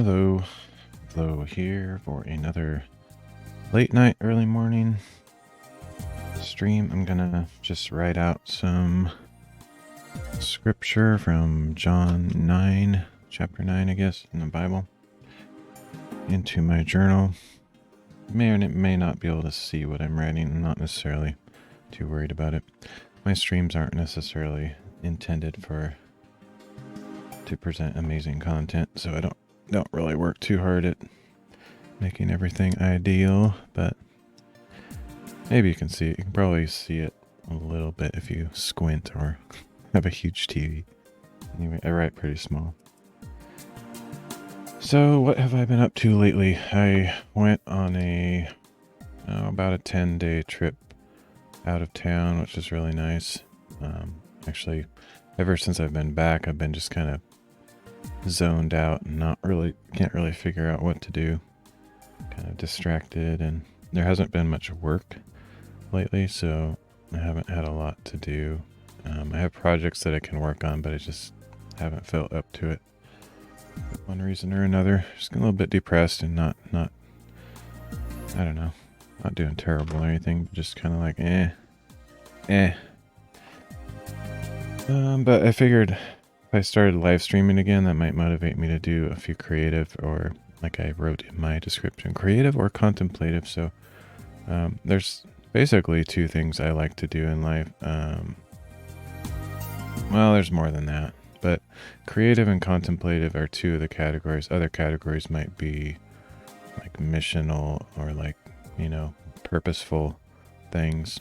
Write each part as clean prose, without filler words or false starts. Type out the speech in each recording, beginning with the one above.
Hello, Flo here for another late night, early morning stream. I'm gonna just write out some scripture from John 9, chapter 9, I guess, in the Bible, into my journal. May or may not be able to see what I'm writing. I'm not necessarily too worried about it. My streams aren't necessarily intended to present amazing content, so I don't really work too hard at making everything ideal, but maybe you can see it. You can probably see it a little bit if you squint or have a huge TV. Anyway, I write pretty small. So what have I been up to lately? I went on about a 10-day trip out of town, which is really nice. Actually, ever since I've been back, I've been just kind of zoned out and can't really figure out what to do. Kind of distracted, and there hasn't been much work lately, so I haven't had a lot to do. I have projects that I can work on, but I just haven't felt up to it for one reason or another. Just a little bit depressed and not I don't know, not doing terrible or anything, but just kind of like but I figured if I started live streaming again, that might motivate me to do a few creative, or like I wrote in my description, creative or contemplative. So there's basically two things I like to do in life. Well, there's more than that, but creative and contemplative are two of the categories. Other categories might be like missional or like, purposeful things.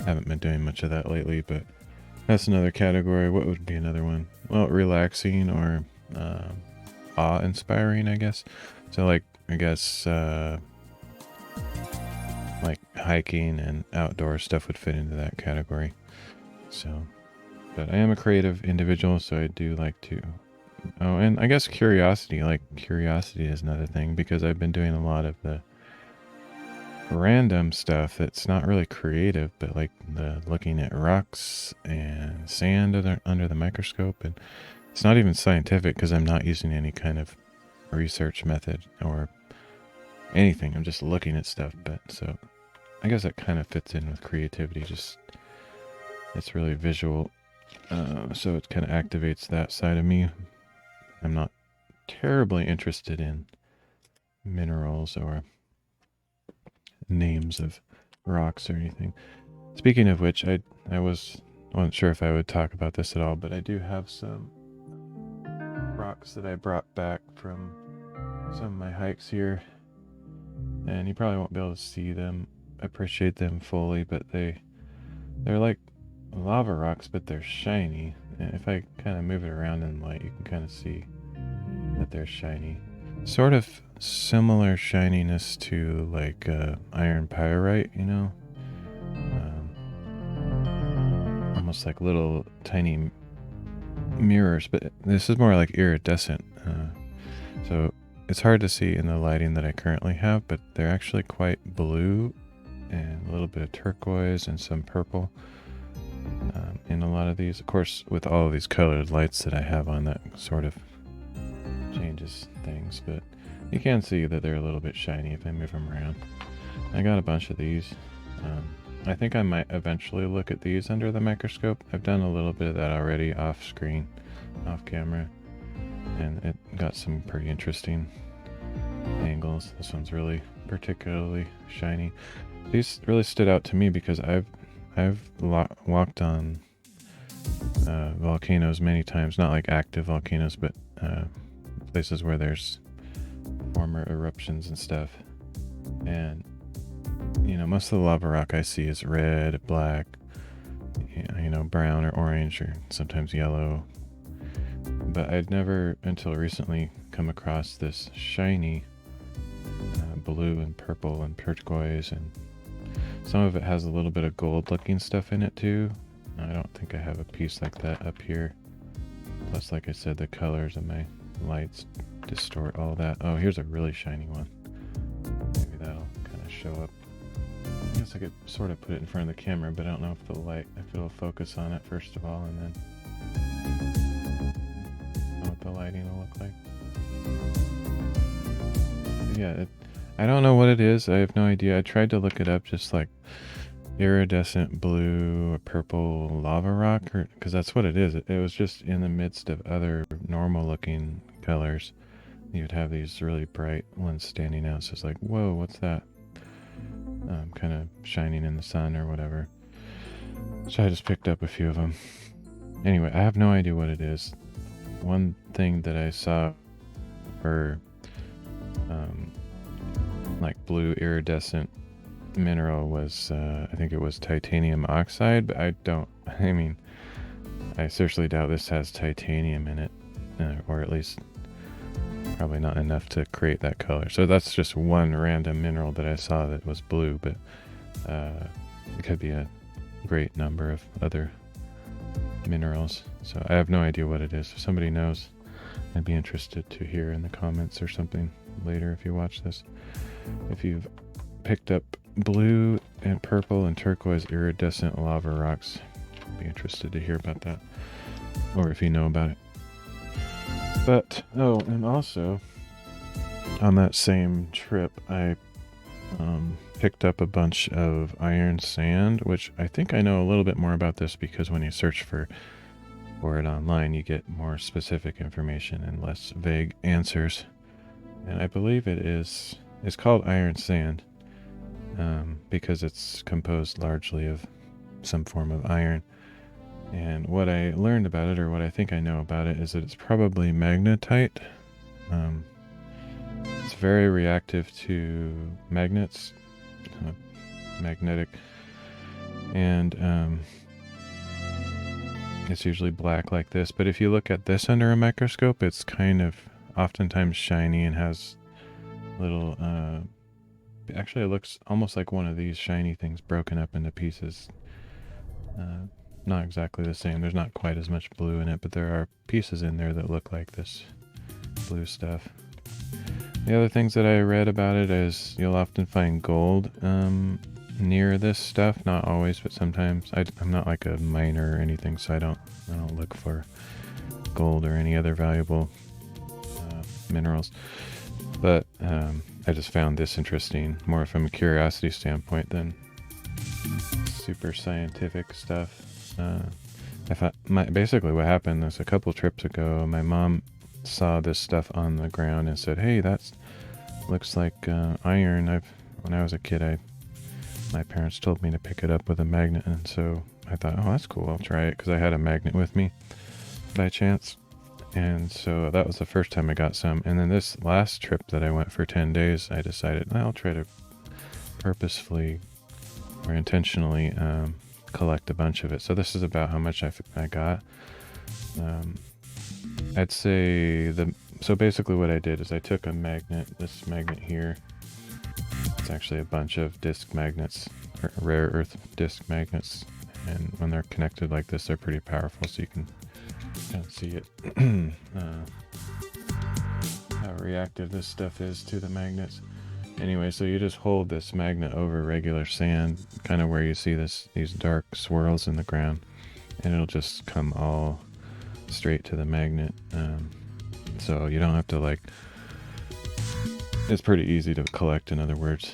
Haven't been doing much of that lately, but that's another category. What would be another one? Well, relaxing or awe-inspiring, I guess. So like, I guess like hiking and outdoor stuff would fit into that category. So, but I am a creative individual, so I do like to, and I guess curiosity is another thing, because I've been doing a lot of the random stuff that's not really creative, but like the looking at rocks and sand under the microscope, and it's not even scientific because I'm not using any kind of research method or anything. I'm just looking at stuff, but so I guess that kind of fits in with creativity. Just it's really visual, so it kind of activates that side of me. I'm not terribly interested in minerals or names of rocks or anything. Speaking of which, I wasn't sure if I would talk about this at all, but I do have some rocks that I brought back from some of my hikes here, and you probably won't be able to see them, appreciate them fully, but they're like lava rocks, but they're shiny. And if I kind of move it around in light, you can kind of see that they're shiny. Sort of similar shininess to like iron pyrite, almost like little tiny mirrors, but this is more like iridescent. So it's hard to see in the lighting that I currently have, but they're actually quite blue and a little bit of turquoise and some purple in a lot of these. Of course, with all of these colored lights that I have on, that sort of changes things, but you can see that they're a little bit shiny if I move them around. I got a bunch of these. I think I might eventually look at these under the microscope. I've done a little bit of that already off screen, off camera, and it got some pretty interesting angles. This one's really particularly shiny. These really stood out to me because I've walked on volcanoes many times, not like active volcanoes, but places where there's former eruptions and stuff, and most of the lava rock I see is red, black, brown or orange, or sometimes yellow, but I'd never until recently come across this shiny blue and purple and turquoise, and some of it has a little bit of gold looking stuff in it too. I don't think I have a piece like that up here. Plus, like I said, the colors of my lights distort all that. Oh, here's a really shiny one. Maybe that'll kind of show up. I guess I could sort of put it in front of the camera, but I don't know if it'll focus on it first of all, and then know what the lighting will look like. Yeah, I don't know what it is. I have no idea. I tried to look it up, just like iridescent blue or purple lava rock, or because that's what it is. It was just in the midst of other normal looking colors. You'd have these really bright ones standing out. So it's like, whoa, what's that? Kind of shining in the sun or whatever. So I just picked up a few of them. Anyway, I have no idea what it is. One thing that I saw for like blue iridescent mineral was, I think it was titanium oxide, but I mean, I seriously doubt this has titanium in it, or at least probably not enough to create that color. So that's just one random mineral that I saw that was blue, but it could be a great number of other minerals. So I have no idea what it is. If somebody knows, I'd be interested to hear in the comments or something later if you watch this. If you've picked up blue and purple and turquoise iridescent lava rocks, I'd be interested to hear about that, or if you know about it. But, oh, and also, on that same trip, I picked up a bunch of iron sand, which I think I know a little bit more about this because when you search for it online, you get more specific information and less vague answers. And I believe it's called iron sand because it's composed largely of some form of iron. And what I learned about it, or what I think I know about it, is that it's probably magnetite. It's very reactive to magnets, magnetic, and it's usually black like this. But if you look at this under a microscope, it's kind of oftentimes shiny and has little, actually it looks almost like one of these shiny things broken up into pieces. Not exactly the same. There's not quite as much blue in it, but there are pieces in there that look like this blue stuff. The other things that I read about it is you'll often find gold near this stuff. Not always, but sometimes. I'm not like a miner or anything, so I don't look for gold or any other valuable minerals. But I just found this interesting, more from a curiosity standpoint than super scientific stuff. I thought basically what happened is a couple trips ago, my mom saw this stuff on the ground and said, "Hey, that looks like iron." When I was a kid, my parents told me to pick it up with a magnet, and so I thought, "Oh, that's cool. I'll try it," because I had a magnet with me by chance. And so that was the first time I got some. And then this last trip that I went for 10 days, I decided I'll try to purposefully or intentionally collect a bunch of it. So this is about how much I got. I'd say so basically what I did is I took a magnet, this magnet here. It's actually a bunch of disc magnets, or rare earth disc magnets. And when they're connected like this, they're pretty powerful, so you can kind of see it, how reactive this stuff is to the magnets. Anyway, so you just hold this magnet over regular sand, kind of where you see these dark swirls in the ground, and it'll just come all straight to the magnet. So you don't have to it's pretty easy to collect, in other words.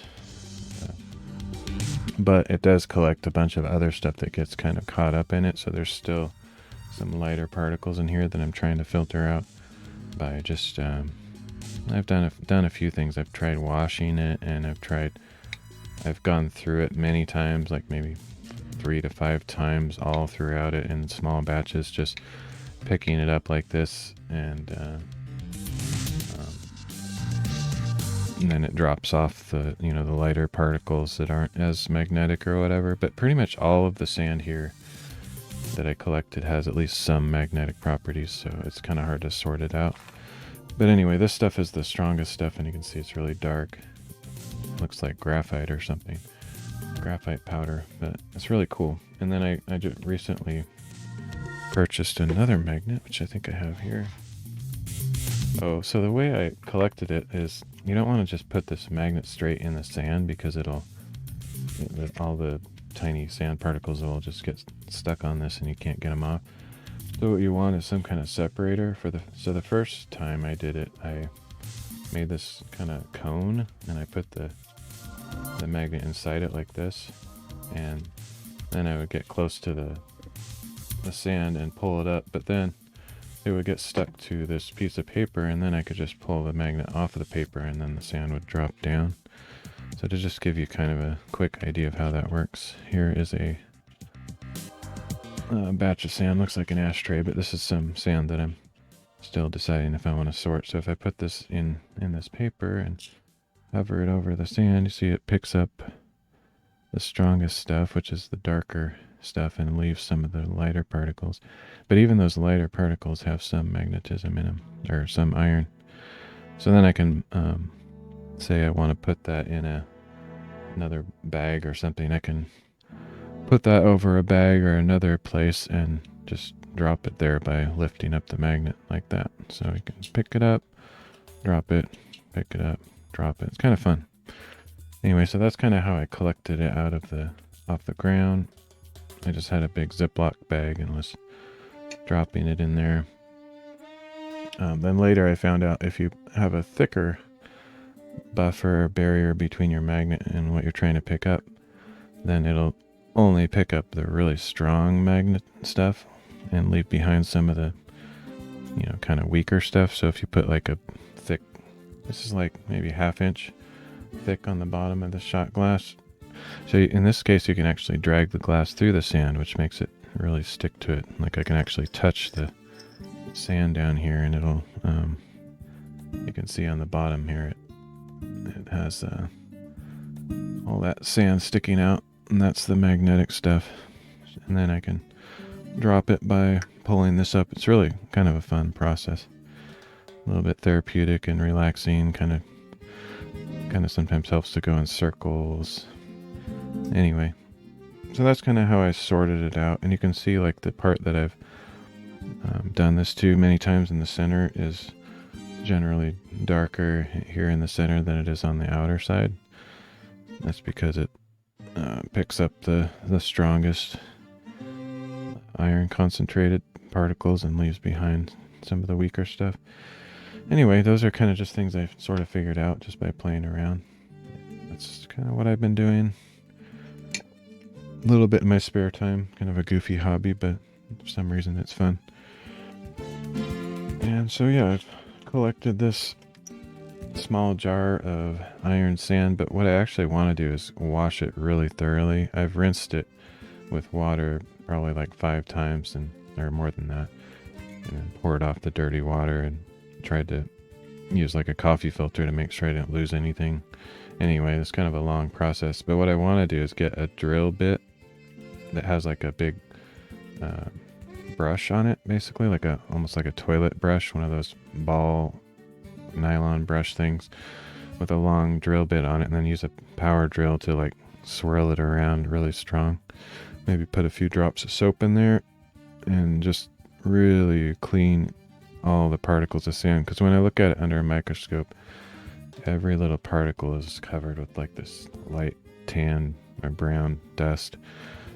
But it does collect a bunch of other stuff that gets kind of caught up in it, so there's still some lighter particles in here that I'm trying to filter out by just I've done a few things. I've tried washing it, and I've gone through it many times, like maybe 3 to 5 times all throughout it in small batches, just picking it up like this, and then it drops off the the lighter particles that aren't as magnetic or whatever. But pretty much all of the sand here that I collected has at least some magnetic properties, so it's kind of hard to sort it out. But anyway, this stuff is the strongest stuff, and you can see it's really dark. Looks like graphite or something. Graphite powder, but it's really cool. And then I just recently purchased another magnet, which I think I have here. Oh, so the way I collected it is you don't want to just put this magnet straight in the sand, because all the tiny sand particles will just get stuck on this and you can't get them off. So what you want is some kind of separator so the first time I did it, I made this kind of cone, and I put the magnet inside it like this, and then I would get close to the sand and pull it up, but then it would get stuck to this piece of paper, and then I could just pull the magnet off of the paper, and then the sand would drop down. So to just give you kind of a quick idea of how that works, here is a batch of sand. Looks like an ashtray, but this is some sand that I'm still deciding if I want to sort. So if I put this in this paper and hover it over the sand, you see it picks up the strongest stuff, which is the darker stuff, and leaves some of the lighter particles. But even those lighter particles have some magnetism in them, or some iron. So then I can say I want to put that in another bag or something. I can put that over a bag or another place and just drop it there by lifting up the magnet like that. So you can pick it up, drop it, pick it up, drop it. It's kind of fun. Anyway, so that's kind of how I collected it off the ground. I just had a big Ziploc bag and was dropping it in there. Then later I found out if you have a thicker buffer or barrier between your magnet and what you're trying to pick up, then it'll only pick up the really strong magnet stuff and leave behind some of the, kind of weaker stuff. So if you put like a thick, this is like maybe 1/2 inch thick on the bottom of the shot glass. So in this case, you can actually drag the glass through the sand, which makes it really stick to it. Like I can actually touch the sand down here, and it'll, you can see on the bottom here, it has all that sand sticking out, and that's the magnetic stuff. And then I can drop it by pulling this up. It's really kind of a fun process. A little bit therapeutic and relaxing, kind of sometimes helps to go in circles. Anyway, so that's kind of how I sorted it out. And you can see like the part that I've done this to many times in the center is generally darker here in the center than it is on the outer side. That's because it picks up the strongest iron concentrated particles and leaves behind some of the weaker stuff. Anyway, those are kind of just things I've sort of figured out just by playing around. That's kind of what I've been doing. A little bit in my spare time, kind of a goofy hobby, but for some reason it's fun. And so yeah, I've collected this small jar of iron sand, but what I actually want to do is wash it really thoroughly. I've rinsed it with water probably like 5 times, or more than that, and then poured off the dirty water and tried to use like a coffee filter to make sure I didn't lose anything. Anyway, it's kind of a long process, but what I want to do is get a drill bit that has like a big brush on it, basically like almost like a toilet brush, one of those ball nylon brush things with a long drill bit on it, and then use a power drill to like swirl it around really strong. Maybe put a few drops of soap in there and just really clean all the particles of sand, because when I look at it under a microscope, every little particle is covered with like this light tan or brown dust.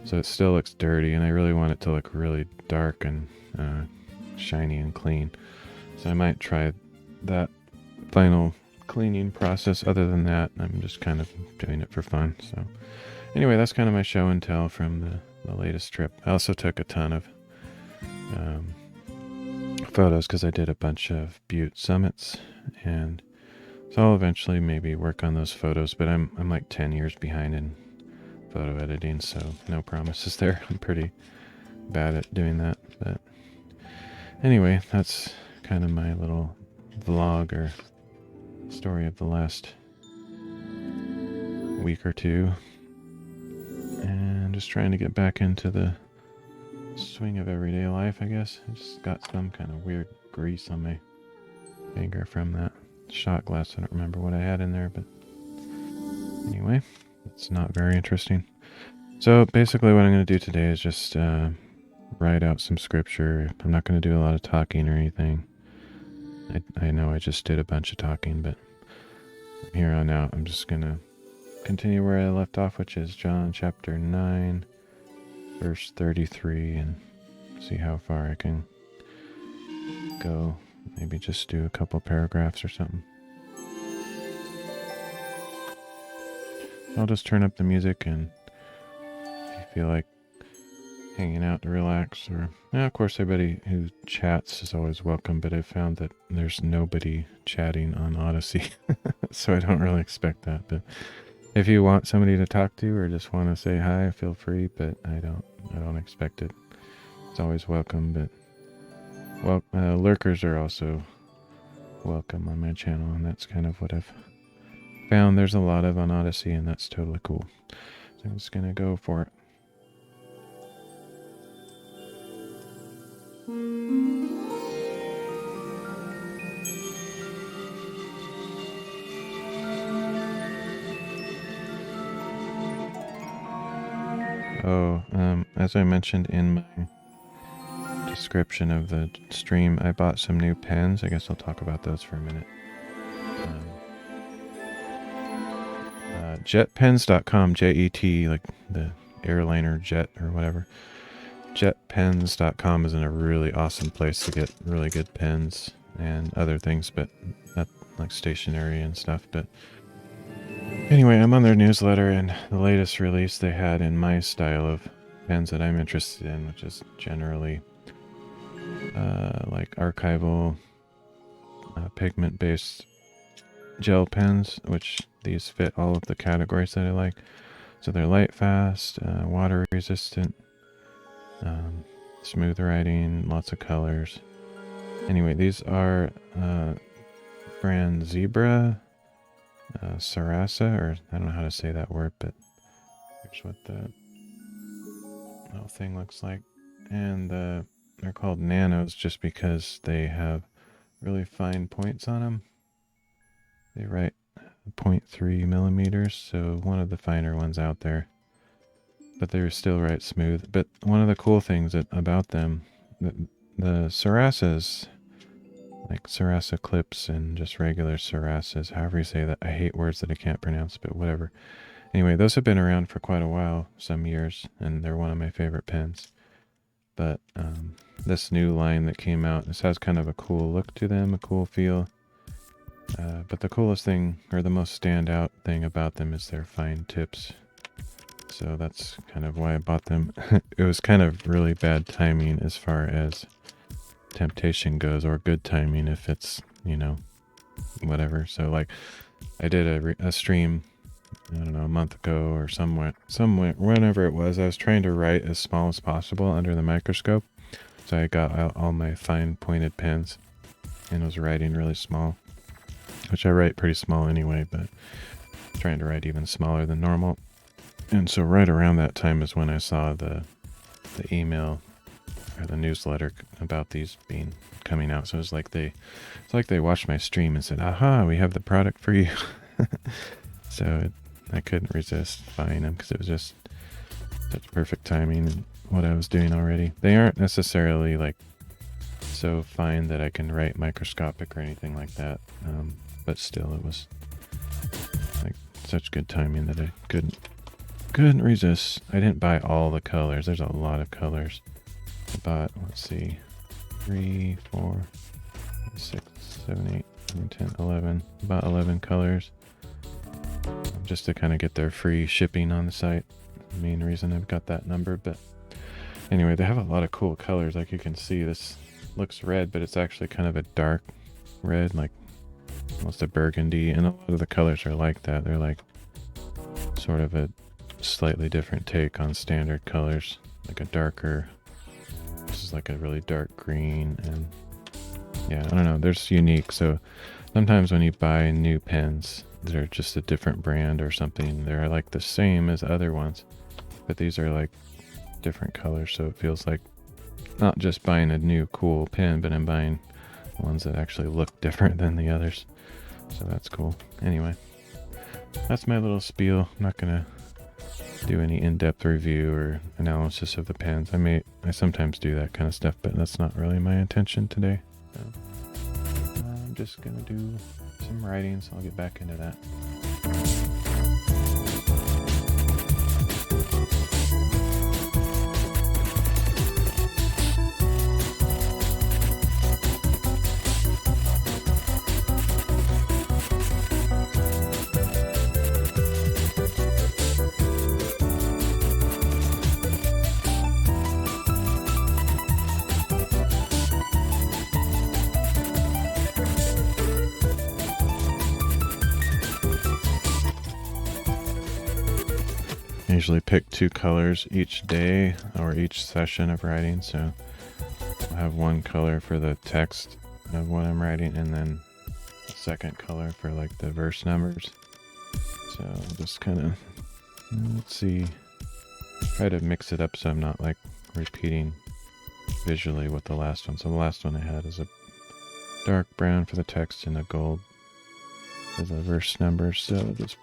So it still looks dirty, and I really want it to look really dark and shiny and clean. So I might try that final cleaning process. Other than that, I'm just kind of doing it for fun. So anyway, that's kind of my show and tell from the latest trip. I also took a ton of photos because I did a bunch of butte summits, and so I'll eventually maybe work on those photos, but I'm like 10 years behind in photo editing, so no promises there. I'm pretty bad at doing that. But anyway, that's kind of my little vlog or story of the last week or two, and just trying to get back into the swing of everyday life, I guess. I just got some kind of weird grease on my finger from that shot glass. I don't remember what I had in there, but anyway, it's not very interesting. So basically what I'm going to do today is just write out some scripture. I'm not going to do a lot of talking or anything. I know I just did a bunch of talking, but from here on out, I'm just going to continue where I left off, which is John chapter 9, verse 33, and see how far I can go. Maybe just do a couple paragraphs or something. I'll just turn up the music, and if you feel like hanging out to relax, or of course everybody who chats is always welcome, but I've found that there's nobody chatting on Odyssey, so I don't really expect that. But if you want somebody to talk to or just want to say hi, feel free, but I don't expect it. It's always welcome, but lurkers are also welcome on my channel, and that's kind of what I've found there's a lot of on Odyssey, and that's totally cool. So I'm just gonna go for it. Oh, as I mentioned in my description of the stream, I bought some new pens. I guess I'll talk about those for a minute. Jetpens.com, Jet, like the airliner jet or whatever. Jetpens.com is a really awesome place to get really good pens and other things, but not like stationery and stuff. But anyway, I'm on their newsletter, and the latest release they had in my style of pens that I'm interested in, which is generally like archival pigment-based gel pens, which these fit all of the categories that I like. So they're light, fast, water resistant, smooth writing, lots of colors. Anyway, these are brand Zebra, Sarasa, or I don't know how to say that word, but here's what the little thing looks like. And they're called nanos just because they have really fine points on them. They write 0.3 millimeters, so one of the finer ones out there. But they're still right smooth. But one of the cool things about them, the Sarasas, like Sarasa clips and just regular Sarasas, however you say that. I hate words that I can't pronounce, but whatever. Anyway, those have been around for quite a while, some years, and they're one of my favorite pens. But this new line that came out, this has kind of a cool look to them, a cool feel. But the coolest thing, or the most standout thing about them, is their fine tips. So that's kind of why I bought them. It was kind of really bad timing as far as temptation goes, or good timing if it's, whatever. So like I did a stream, I don't know, a month ago or somewhere, whenever it was. I was trying to write as small as possible under the microscope. So I got out all my fine pointed pens and was writing really small, which I write pretty small anyway, but trying to write even smaller than normal. And so right around that time is when I saw the email or the newsletter about these coming out. So it's like they watched my stream and said, "Aha, we have the product for you." So I couldn't resist buying them because it was just such perfect timing and what I was doing already. They aren't necessarily like so fine that I can write microscopic or anything like that, but still it was like such good timing that I couldn't resist. I didn't buy all the colors. There's a lot of colors. I bought, let's see, 3, 4, 6, 7, 8, 9, 10, 11, about 11 colors, just to kind of get their free shipping on the site. The main reason I've got that number. But anyway, they have a lot of cool colors. Like you can see, this looks red, but it's actually kind of a dark red, like almost a burgundy, and a lot of the colors are like that. They're like sort of a slightly different take on standard colors, like a darker, this is like a really dark green, and yeah, I don't know, they're just unique. So sometimes when you buy new pens, they're just a different brand or something, they're like the same as other ones, but these are like different colors, so it feels like not just buying a new cool pen, but I'm buying ones that actually look different than the others. So that's cool. Anyway, that's my little spiel. I'm not gonna do any in-depth review or analysis of the pens. I sometimes do that kind of stuff, but that's not really my intention today. So I'm just gonna do some writing, so I'll get back into that. usually pick 2 colors each day or each session of writing, so I'll have one color for the text of what I'm writing and then a second color for like the verse numbers. So I'll just kind of, let's see, try to mix it up so I'm not like repeating visually what the last one. So the last one I had is a dark brown for the text and a gold for the verse numbers. So I'll just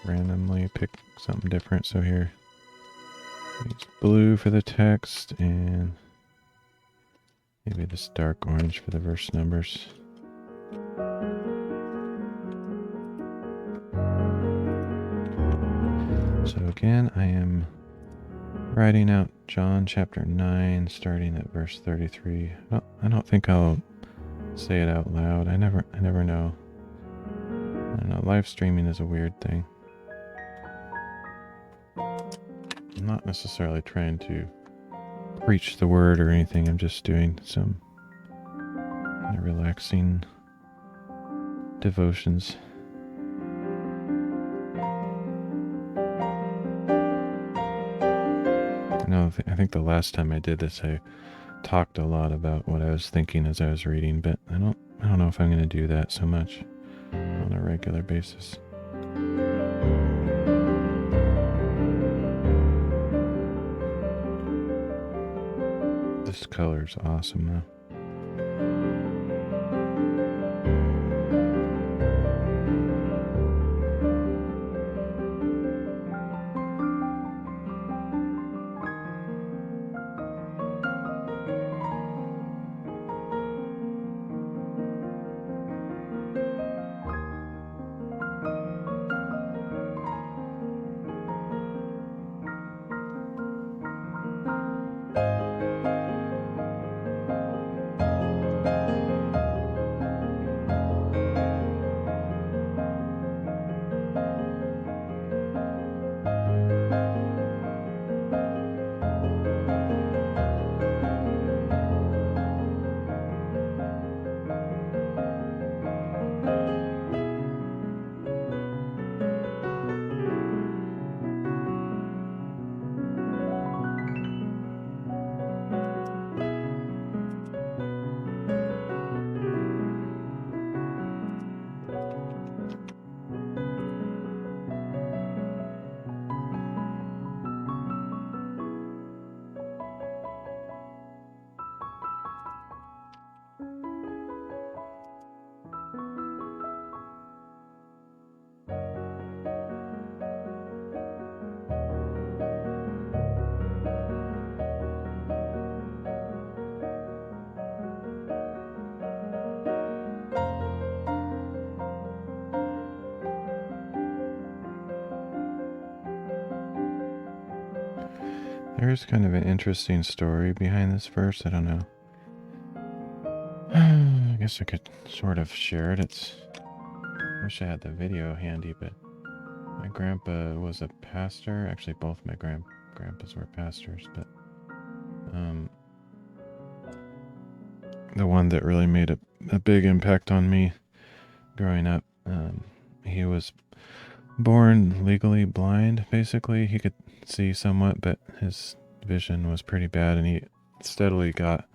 randomly pick something different. So here it's blue for the text and maybe this dark orange for the verse numbers. So again, I am writing out John chapter 9, starting at verse 33. Well, I don't think I'll say it out loud. I never know. I don't know, live streaming is a weird thing. I'm not necessarily trying to preach the word or anything. I'm just doing some kind of relaxing devotions. No, I think the last time I did this, I talked a lot about what I was thinking as I was reading, but I don't know if I'm going to do that so much on a regular basis. This color's awesome though. There is kind of an interesting story behind this verse. I don't know. I guess I could sort of share it. I wish I had the video handy, but my grandpa was a pastor. Actually, both my grandpas were pastors, but the one that really made a big impact on me growing up, he was born legally blind, basically. He could see somewhat, but his vision was pretty bad, and he steadily got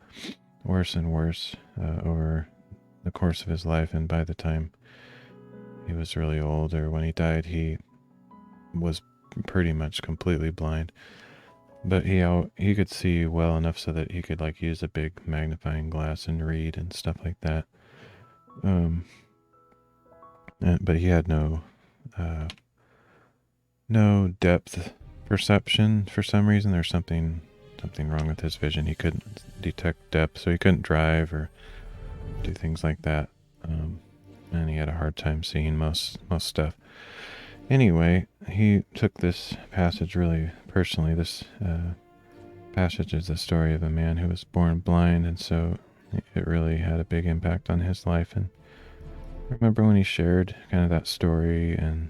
worse and worse over the course of his life, and by the time he was really old, or when he died, he was pretty much completely blind. But he could see well enough so that he could like use a big magnifying glass and read and stuff like that. But he had no depth perception for some reason. There's something wrong with his vision. He couldn't detect depth, so he couldn't drive or do things like that. And he had a hard time seeing most stuff. Anyway, he took this passage really personally. This passage is the story of a man who was born blind, and so it really had a big impact on his life. And I remember when he shared kind of that story and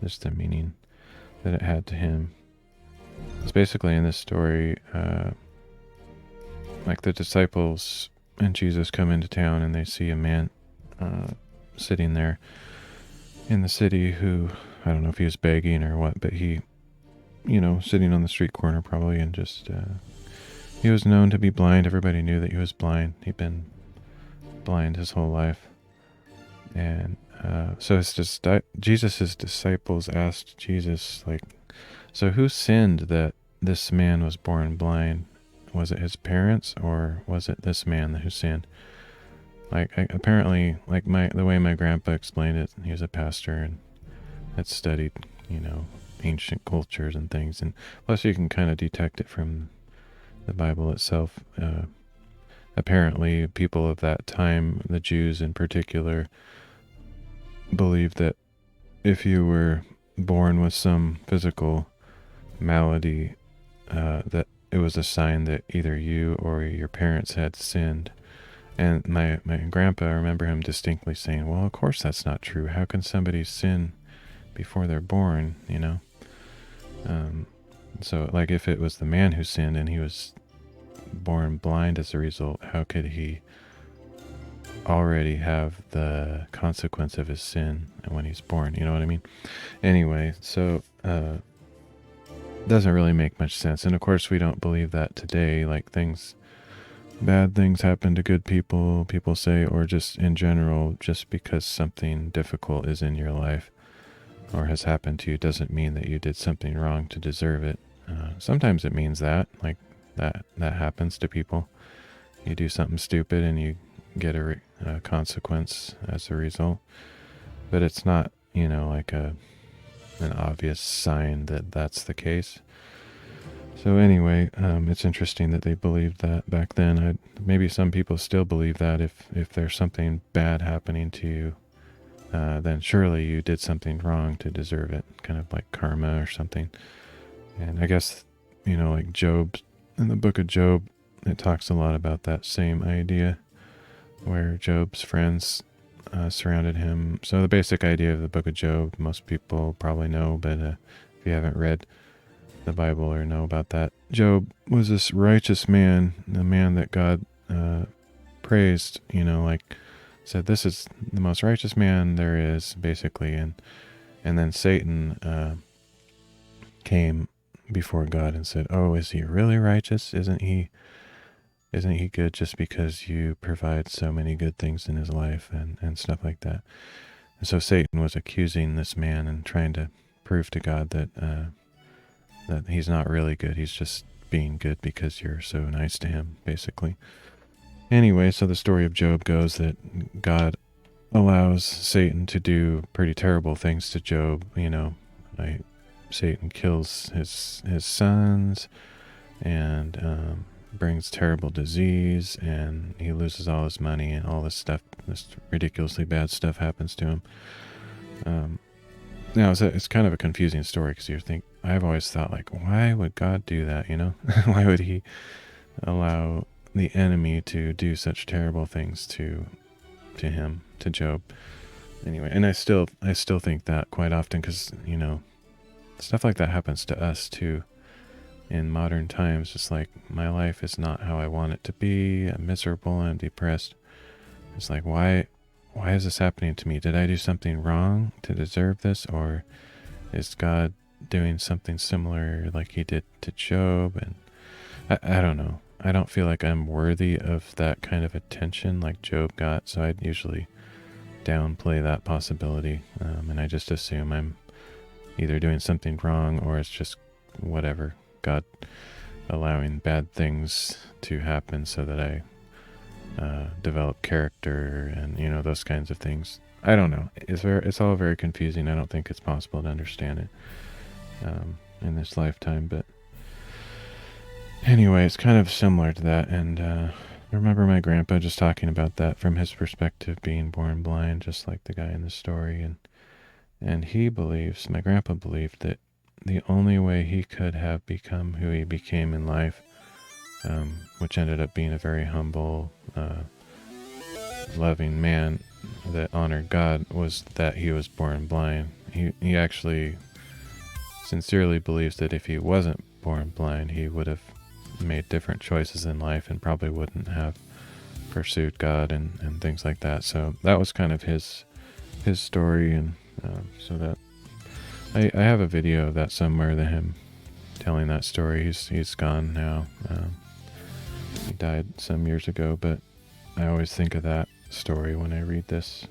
just the meaning that it had to him. It's basically in this story, like the disciples and Jesus come into town and they see a man sitting there in the city who, I don't know if he was begging or what, but he sitting on the street corner probably, and just he was known to be blind. Everybody knew that he was blind. He'd been blind his whole life. And so it's just Jesus' disciples asked Jesus, like, so who sinned that this man was born blind? Was it his parents, or was it this man who sinned? Like, apparently, like the way my grandpa explained it, he was a pastor and had studied, ancient cultures and things. And plus you can kind of detect it from the Bible itself. Apparently people of that time, the Jews in particular, believed that if you were born with some physical malady, that it was a sign that either you or your parents had sinned. And my grandpa, I remember him distinctly saying, well, of course that's not true. How can somebody sin before they're born, So, like, if it was the man who sinned and he was born blind as a result, how could he already have the consequence of his sin when he's born? You know what I mean? Anyway, so doesn't really make much sense. And of course, we don't believe that today. Like, bad things happen to good people, people say, or just in general, just because something difficult is in your life or has happened to you doesn't mean that you did something wrong to deserve it. Sometimes it means that, like, that happens to people. You do something stupid and you get a consequence as a result, but it's not, like an obvious sign that that's the case. So anyway, it's interesting that they believed that back then. Maybe some people still believe that if there's something bad happening to you, then surely you did something wrong to deserve it, kind of like karma or something. And I guess, like Job, in the book of Job, it talks a lot about that same idea, where Job's friends surrounded him. So the basic idea of the book of Job, most people probably know, but if you haven't read the Bible or know about that, Job was this righteous man, the man that God praised, like said, this is the most righteous man there is, basically. And then Satan came before God and said, oh, is he really righteous? Isn't he good just because you provide so many good things in his life and stuff like that? And so Satan was accusing this man and trying to prove to God that he's not really good. He's just being good because you're so nice to him, basically. Anyway, so the story of Job goes that God allows Satan to do pretty terrible things to Job. Satan kills his sons and brings terrible disease, and he loses all his money, and all this stuff, this ridiculously bad stuff happens to him. Now, it's kind of a confusing story, because I've always thought, like, why would God do that, Why would he allow the enemy to do such terrible things to him, to Job? Anyway, and I still think that quite often, because, stuff like that happens to us too in modern times. Just like, my life is not how I want it to be. I'm miserable, I'm depressed. It's like, why is this happening to me? Did I do something wrong to deserve this? Or is God doing something similar like he did to Job? And I don't know. I don't feel like I'm worthy of that kind of attention like Job got, so I'd usually downplay that possibility, and I just assume I'm either doing something wrong, or it's just whatever, God allowing bad things to happen so that I develop character and those kinds of things. I don't know. It's all very confusing. I don't think it's possible to understand it in this lifetime, but anyway, it's kind of similar to that. And I remember my grandpa just talking about that from his perspective, being born blind, just like the guy in the story. And my grandpa believed that the only way he could have become who he became in life, which ended up being a very humble, loving man that honored God, was that he was born blind. He actually sincerely believes that if he wasn't born blind, he would have made different choices in life and probably wouldn't have pursued God and things like that. So that was kind of his story, and so that I have a video of that somewhere, him telling that story. He's gone now. He died some years ago, but I always think of that story when I read this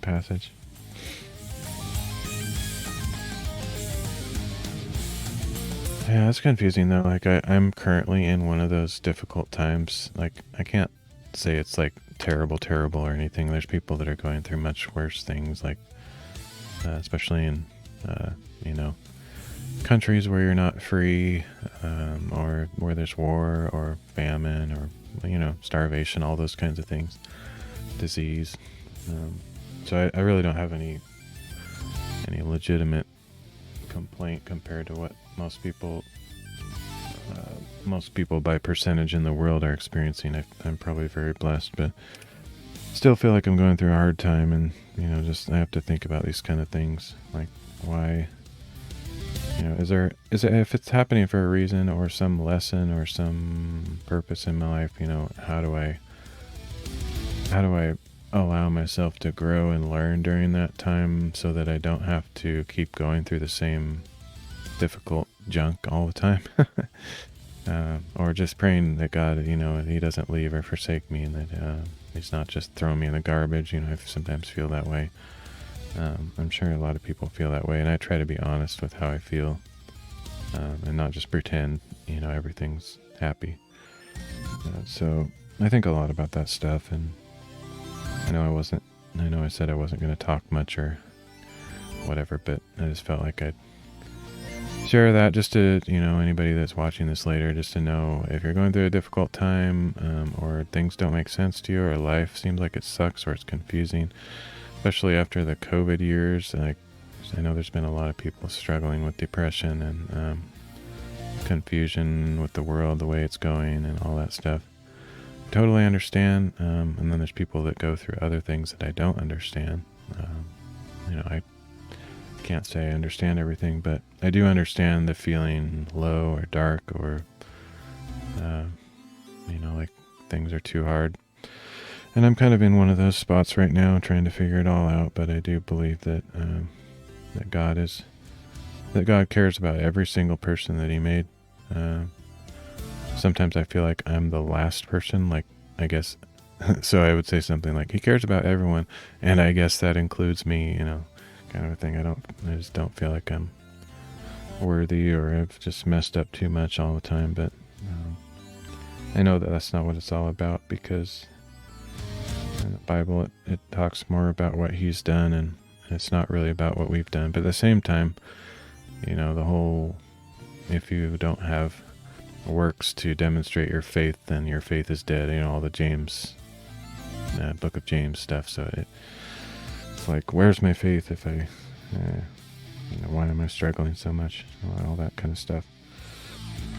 passage. Yeah, it's confusing though. Like I'm currently in one of those difficult times. Like I can't say it's like terrible or anything. There's people that are going through much worse things, like especially in you know, countries where you're not free, or where there's war or famine or, you know, starvation, all those kinds of things, disease. So I really don't have any legitimate complaint compared to what most people by percentage in the world are experiencing. I'm probably very blessed, but still feel like I'm going through a hard time, and you know, just I have to think about these kind of things, like why, you know, is it if it's happening for a reason or some lesson or some purpose in my life, you know, how do I allow myself to grow and learn during that time so that I don't have to keep going through the same difficult junk all the time? Or just praying that God, you know, he doesn't leave or forsake me, and that he's not just throwing me in the garbage. You know, I sometimes feel that way. I'm sure a lot of people feel that way, and I try to be honest with how I feel, and not just pretend, you know, everything's happy. So I think a lot about that stuff, and I know I said I wasn't going to talk much or whatever, but I just felt like I'd share that just to, you know, anybody that's watching this later, just to know if you're going through a difficult time, or things don't make sense to you, or life seems like it sucks or it's confusing, especially after the COVID years. Like, I know there's been a lot of people struggling with depression and confusion with the world, the way it's going and all that stuff. Totally understand. And then there's people that go through other things that I don't understand. You know, I can't say I understand everything, but I do understand the feeling low or dark, or you know, like things are too hard. And I'm kind of in one of those spots right now, trying to figure it all out. But I do believe that that God cares about every single person that he made. Sometimes I feel like I'm the last person, like, I guess. So I would say something like, he cares about everyone, and I guess that includes me, you know, kind of a thing. I just don't feel like I'm worthy, or I've just messed up too much all the time. But I know that that's not what it's all about, because in the Bible it talks more about what he's done, and it's not really about what we've done. But at the same time, you know, the whole, if you don't have works to demonstrate your faith, then your faith is dead, you know, all the James, book of James stuff. So it's like, where's my faith if I, you know, why am I struggling so much, all that kind of stuff.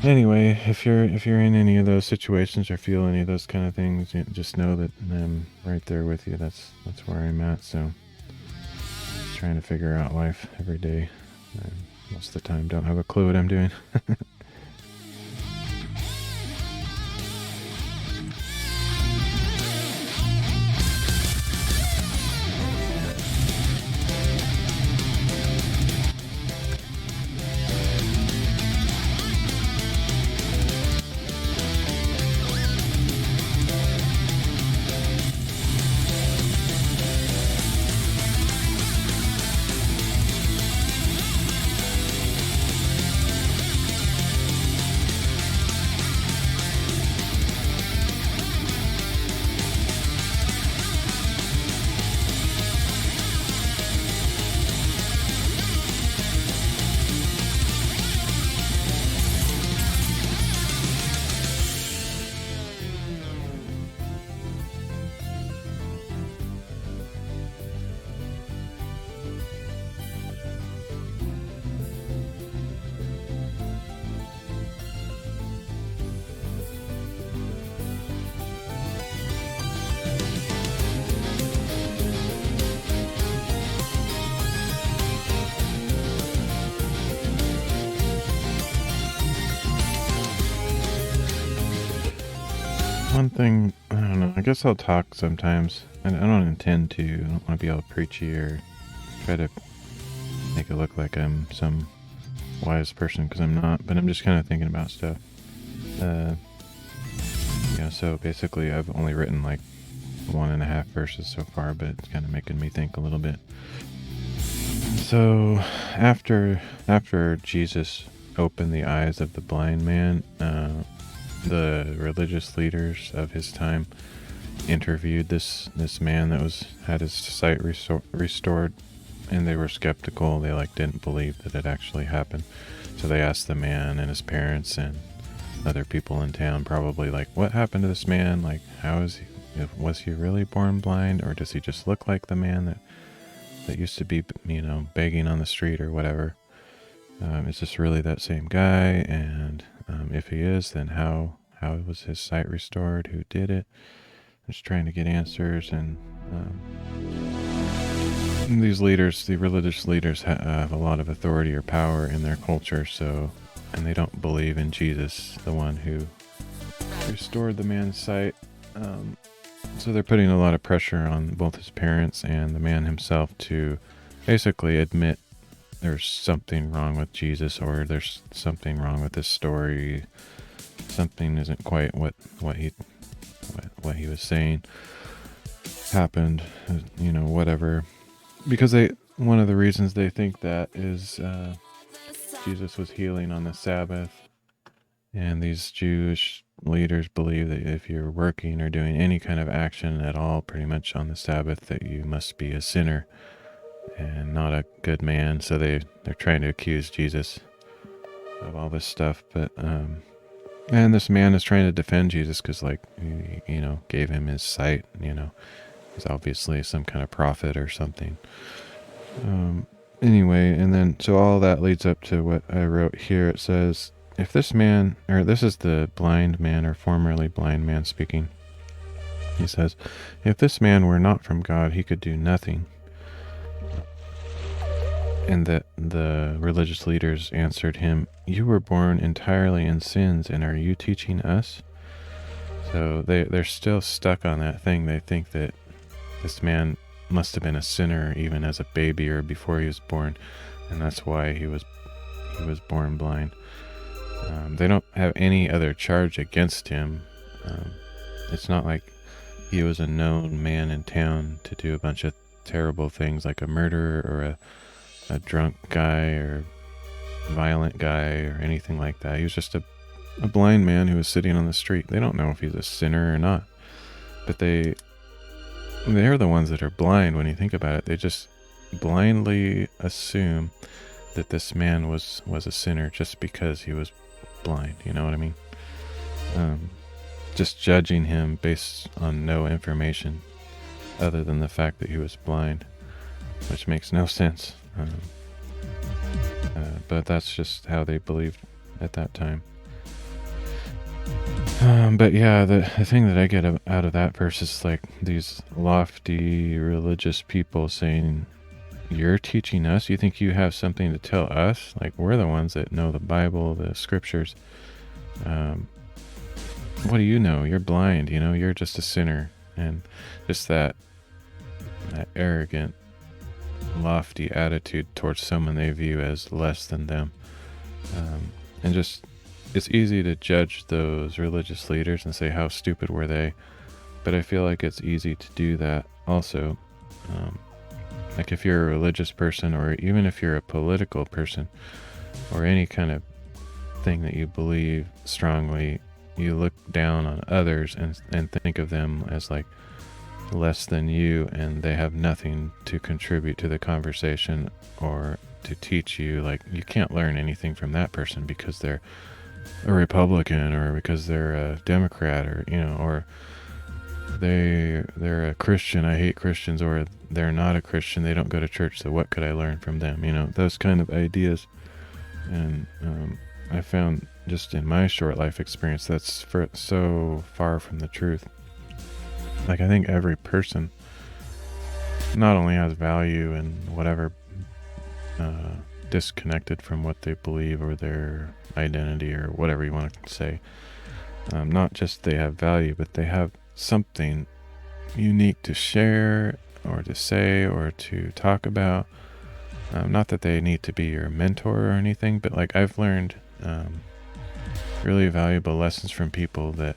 Anyway, if you're in any of those situations or feel any of those kind of things, just know that I'm right there with you. That's where I'm at. So trying to figure out life every day. Most of the time don't have a clue what I'm doing. One thing, I don't know, I guess I'll talk sometimes. I don't intend to. I don't want to be all preachy or try to make it look like I'm some wise person because I'm not, but I'm just kind of thinking about stuff. So basically I've only written like 1.5 verses so far, but it's kind of making me think a little bit. So after Jesus opened the eyes of the blind man, the religious leaders of his time interviewed this man that had his sight restored, and they were skeptical. They didn't believe that it actually happened. So they asked the man and his parents and other people in town, probably, what happened to this man? How is he? Was he really born blind, or does he just look like the man that used to be, begging on the street or whatever? Is this really that same guy? And if he is, then how was his sight restored? Who did it? Just trying to get answers. And these leaders, the religious leaders, have a lot of authority or power in their culture, and they don't believe in Jesus, the one who restored the man's sight. So they're putting a lot of pressure on both his parents and the man himself to basically admit there's something wrong with Jesus, or there's something wrong with this story. Something isn't quite what he was saying happened, whatever. Because one of the reasons they think that is Jesus was healing on the Sabbath, and these Jewish leaders believe that if you're working or doing any kind of action at all pretty much on the Sabbath, that you must be a sinner and not a good man. So they're trying to accuse Jesus of all this stuff. But and this man is trying to defend Jesus because gave him his sight. He's obviously some kind of prophet or something. Anyway, and then so all that leads up to what I wrote here. It says, if this man, or this is the blind man or formerly blind man speaking, he says, if this man were not from God, he could do nothing. And that the religious leaders answered him, you were born entirely in sins, and are you teaching us? So they're still stuck on that thing. They think that this man must have been a sinner even as a baby or before he was born, and that's why he was born blind. They don't have any other charge against him. It's not like he was a known man in town to do a bunch of terrible things, like a murderer or a drunk guy or violent guy or anything like that. He was just a blind man who was sitting on the street. They don't know if he's a sinner or not, but they're the ones that are blind. When you think about it, they just blindly assume that this man was a sinner just because he was blind. You know what I mean? Just judging him based on no information other than the fact that he was blind, which makes no sense. But that's just how they believed at that time. But yeah, the thing that I get out of that verse is these lofty religious people saying, you're teaching us? You think you have something to tell us? We're the ones that know the Bible, the scriptures. What do you know? You're blind, you're just a sinner. And just that arrogant, lofty attitude towards someone they view as less than them. And just, it's easy to judge those religious leaders and say, how stupid were they? But I feel like it's easy to do that also. If you're a religious person, or even if you're a political person, or any kind of thing that you believe strongly, you look down on others and think of them as less than you, and they have nothing to contribute to the conversation or to teach you. You can't learn anything from that person because they're a Republican, or because they're a Democrat, or or they're a Christian. I hate Christians. Or they're not a Christian, they don't go to church, so what could I learn from them? Those kind of ideas. And I found, just in my short life experience, that's so far from the truth. I think every person not only has value and whatever, disconnected from what they believe or their identity or whatever you want to say. Not just they have value, but they have something unique to share or to say or to talk about, Not that they need to be your mentor or anything, but like I've learned really valuable lessons from people that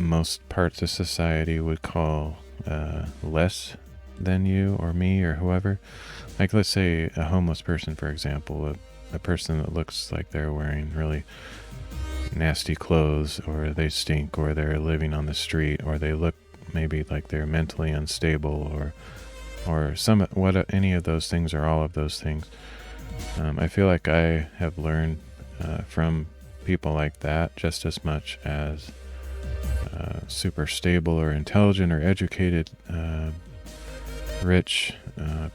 most parts of society would call less than you or me or whoever. Like, let's say a homeless person, for example, a person that looks like they're wearing really nasty clothes, or they stink, or they're living on the street, or they look maybe like they're mentally unstable, or any of those things, or all of those things. I feel like I have learned from people like that just as much as super stable or intelligent or educated rich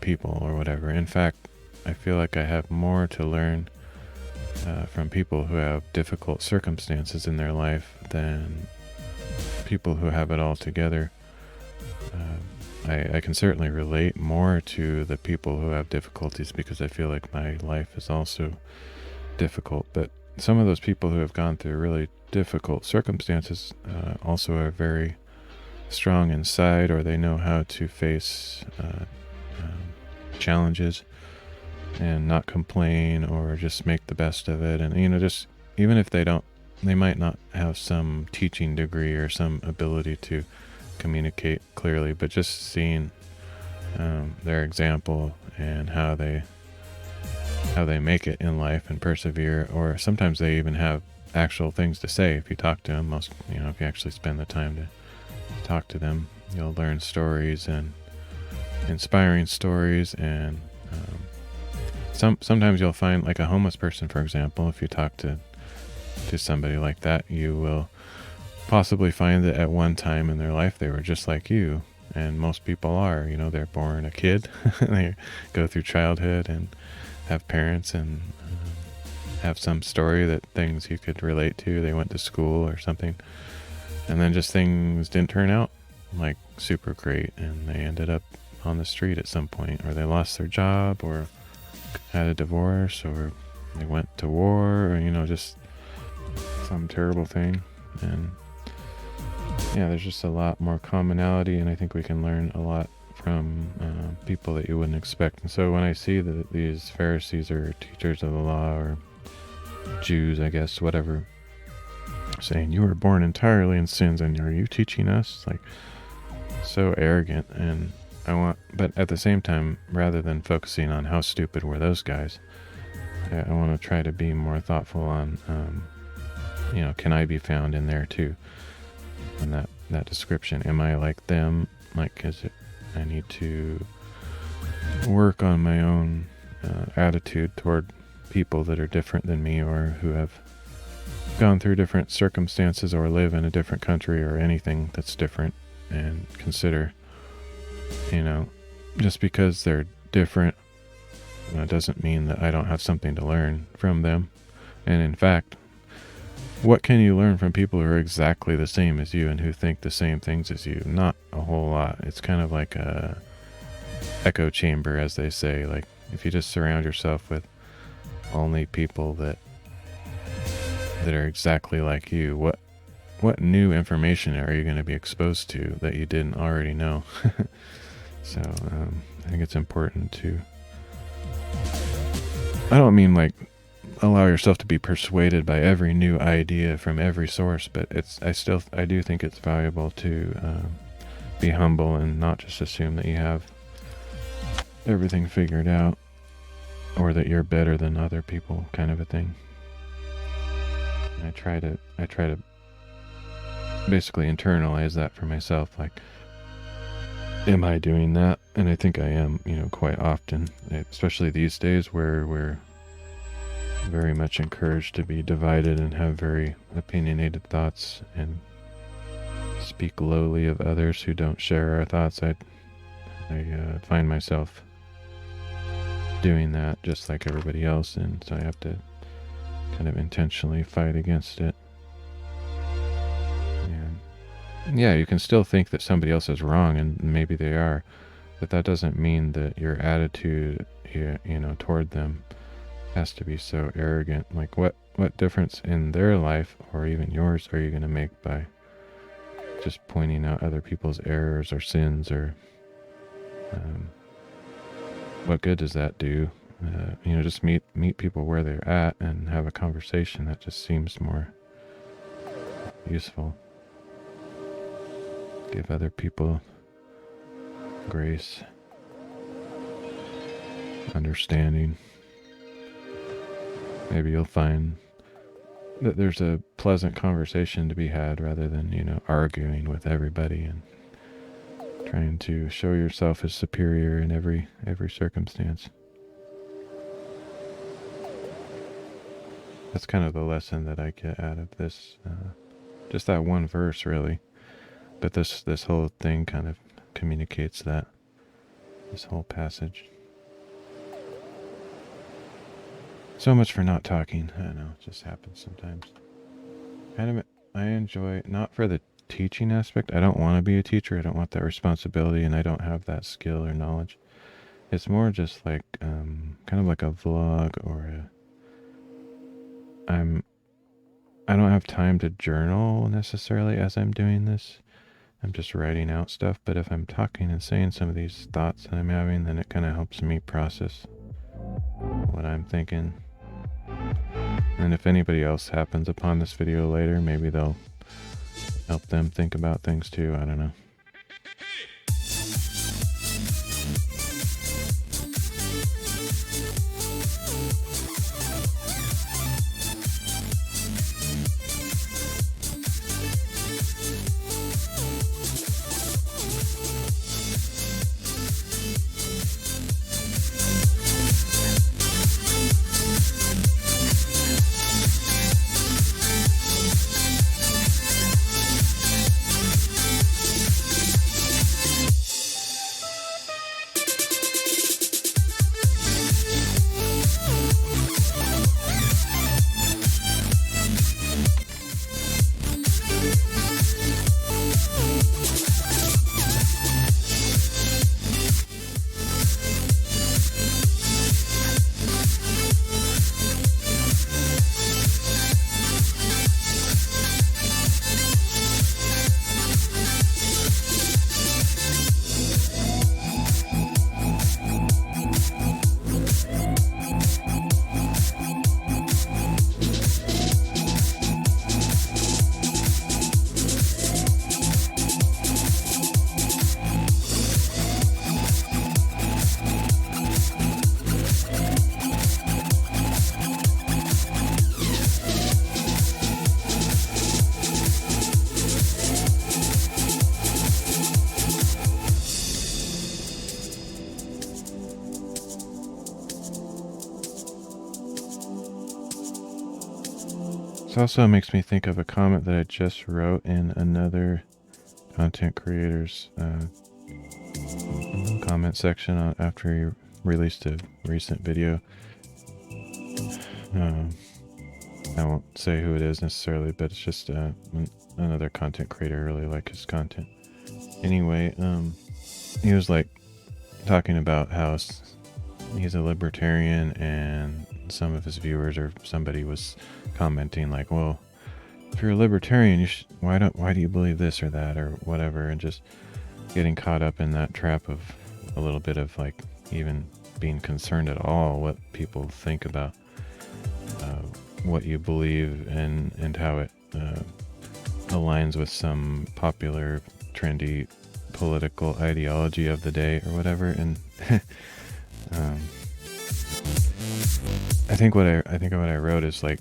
people or whatever. In fact, I feel like I have more to learn from people who have difficult circumstances in their life than people who have it all together. I can certainly relate more to the people who have difficulties because I feel like my life is also difficult. But some of those people who have gone through really difficult circumstances also are very strong inside, or they know how to face challenges and not complain, or just make the best of it. And just even if they might not have some teaching degree or some ability to communicate clearly, but just seeing their example and how they make it in life and persevere, or sometimes they even have actual things to say if you talk to them. If you actually spend the time to talk to them, you'll learn stories, and inspiring stories. And sometimes you'll find, like a homeless person, for example, if you talk to somebody like that, you will possibly find that at one time in their life they were just like you, and most people are. They're born a kid, they go through childhood and have parents, and have some story that things you could relate to. They went to school or something, and then just things didn't turn out like super great, and they ended up on the street at some point, or they lost their job, or had a divorce, or they went to war, or just some terrible thing. And yeah, there's just a lot more commonality, and I think we can learn a lot from people that you wouldn't expect. And so when I see that these Pharisees or teachers of the law, or Jews, I guess, whatever, saying you were born entirely in sins and are you teaching us, like, so arrogant. And but at the same time, rather than focusing on how stupid were those guys, I want to try to be more thoughtful on can I be found in there too, in that description? Am I like them? Like, I need to work on my own attitude toward people that are different than me, or who have gone through different circumstances, or live in a different country, or anything that's different, and consider, just because they're different doesn't mean that I don't have something to learn from them. And in fact, what can you learn from people who are exactly the same as you and who think the same things as you? Not a whole lot. It's kind of like a echo chamber, as they say. Like, if you just surround yourself with only people that are exactly like you, what new information are you going to be exposed to that you didn't already know? So I think it's important to, I don't mean like allow yourself to be persuaded by every new idea from every source, but I do think it's valuable to be humble and not just assume that you have everything figured out, or that you're better than other people, kind of a thing. And I try to basically internalize that for myself. Like, am I doing that? And I think I am, quite often, especially these days where we're very much encouraged to be divided and have very opinionated thoughts and speak lowly of others who don't share our thoughts. I find myself doing that just like everybody else, and so I have to kind of intentionally fight against it. And yeah, you can still think that somebody else is wrong, and maybe they are, but that doesn't mean that your attitude toward them has to be so arrogant. Like, what difference in their life, or even yours, are you going to make by just pointing out other people's errors or sins, or what good does that do? Just meet people where they're at and have a conversation. That just seems more useful. Give other people grace, understanding. Maybe you'll find that there's a pleasant conversation to be had rather than, arguing with everybody and trying to show yourself as superior in every circumstance. That's kind of the lesson that I get out of this, just that one verse, really. But this whole thing kind of communicates that, this whole passage. So much for not talking. I don't know, it just happens sometimes. I enjoy, not for the teaching aspect. I don't want to be a teacher. I don't want that responsibility, and I don't have that skill or knowledge. It's more just like, kind of like a vlog or I don't have time to journal necessarily as I'm doing this. I'm just writing out stuff, but if I'm talking and saying some of these thoughts that I'm having, then it kind of helps me process what I'm thinking. And if anybody else happens upon this video later, maybe they'll help them think about things too. I don't know. This also makes me think of a comment that I just wrote in another content creator's comment section after he released a recent video. I won't say who it is necessarily, but it's just another content creator. I really like his content. Anyway, he was like talking about how he's a libertarian, and some of his viewers or somebody was commenting like, well, if you're a libertarian, why do you believe this or that or whatever, and just getting caught up in that trap of a little bit of like even being concerned at all what people think about what you believe and how it aligns with some popular trendy political ideology of the day or whatever. And I think what I wrote is like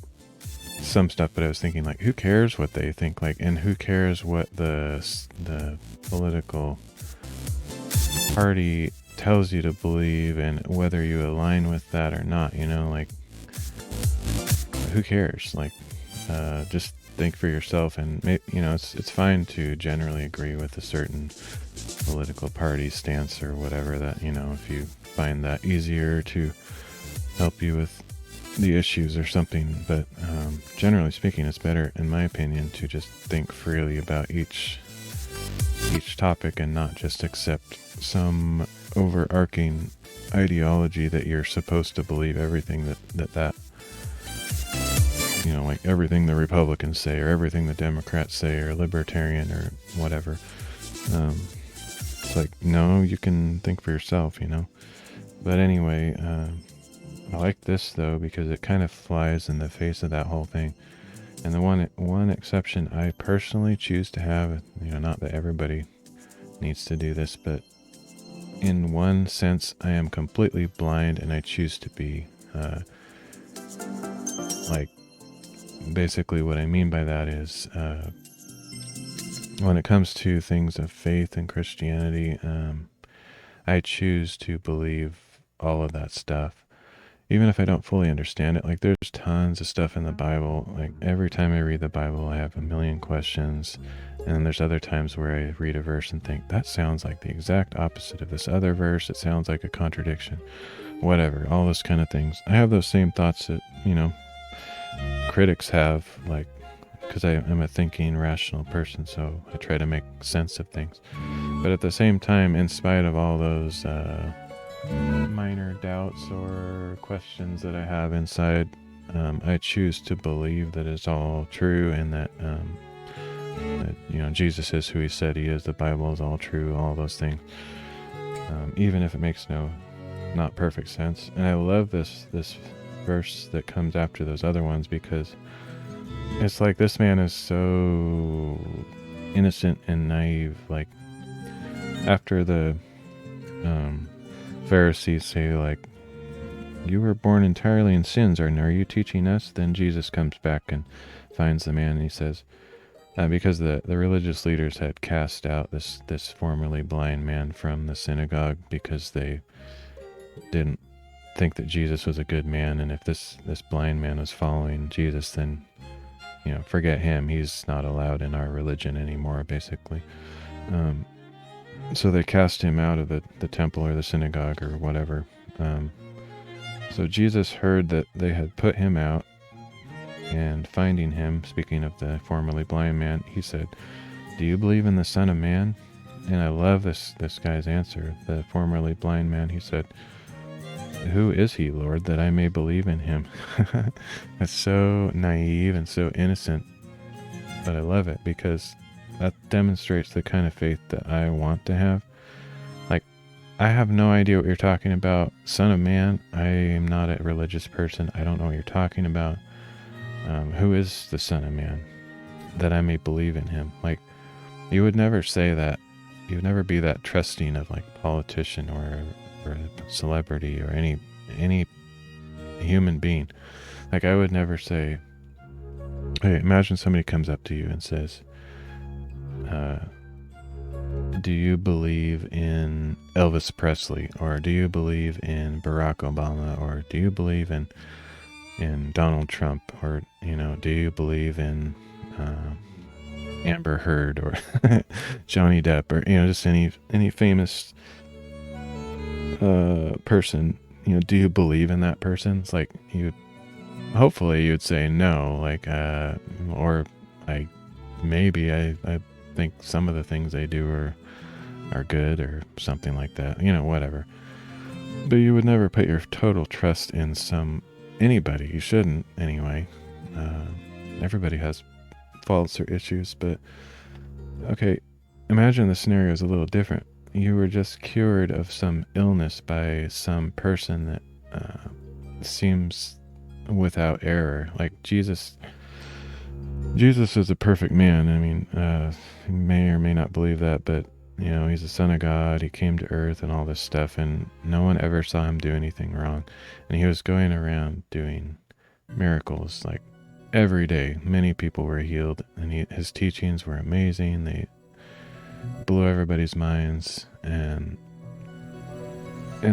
some stuff, but I was thinking like, who cares what they think, like, and who cares what the political party tells you to believe and whether you align with that or not, like, who cares? Like, just think for yourself, and it's fine to generally agree with a certain political party stance or whatever, that, if you find that easier to help you with the issues or something, but generally speaking, it's better, in my opinion, to just think freely about each topic and not just accept some overarching ideology that you're supposed to believe everything that like everything the Republicans say or everything the Democrats say or libertarian or whatever. It's like, no, you can think for yourself, But anyway, I like this though because it kind of flies in the face of that whole thing. And the one exception I personally choose to have, not that everybody needs to do this, but in one sense, I am completely blind and I choose to be. Like, basically what I mean by that is, when it comes to things of faith and Christianity, I choose to believe all of that stuff. Even if I don't fully understand it, like there's tons of stuff in the Bible. Like every time I read the Bible, I have a million questions. And then there's other times where I read a verse and think, that sounds like the exact opposite of this other verse. It sounds like a contradiction. Whatever, all those kind of things. I have those same thoughts that, critics have, like, because I'm a thinking, rational person, so I try to make sense of things. But at the same time, in spite of all those minor doubts or questions that I have inside, I choose to believe that it's all true and that Jesus is who he said he is. The Bible is all true, all those things, even if it makes not perfect sense. And I love this verse that comes after those other ones because it's like this man is so innocent and naive. Like after the Pharisees say, like, you were born entirely in sins, or are you teaching us? Then Jesus comes back and finds the man and he says, because the religious leaders had cast out this formerly blind man from the synagogue because they didn't think that Jesus was a good man, and if this blind man was following Jesus, then forget him. He's not allowed in our religion anymore, basically. So they cast him out of the temple or the synagogue or whatever. So Jesus heard that they had put him out, and finding him, speaking of the formerly blind man, he said, "Do you believe in the Son of Man?" And I love this guy's answer. The formerly blind man, he said, "Who is he, Lord, that I may believe in him?" That's so naive and so innocent, but I love it because that demonstrates the kind of faith that I want to have. Like, I have no idea what you're talking about. Son of Man, I am not a religious person. I don't know what you're talking about. Who is the Son of Man that I may believe in him? Like, you would never say that. You would never be that trusting of like politician or a celebrity or any human being. Like, I would never say, hey, imagine somebody comes up to you and says, do you believe in Elvis Presley, or do you believe in Barack Obama, or do you believe in Donald Trump, or do you believe in Amber Heard or Johnny Depp, or just any famous person? Do you believe in that person? It's like hopefully you'd say no, like or I think some of the things they do are good or something like that, whatever. But you would never put your total trust in anybody. You shouldn't anyway. Everybody has faults or issues, but okay, imagine the scenario is a little different. You were just cured of some illness by some person that seems without error. Like Jesus is a perfect man. I mean, you may or may not believe that, but he's the Son of God. He came to earth and all this stuff, and no one ever saw him do anything wrong. And he was going around doing miracles like every day. Many people were healed, and his teachings were amazing. They blew everybody's minds, and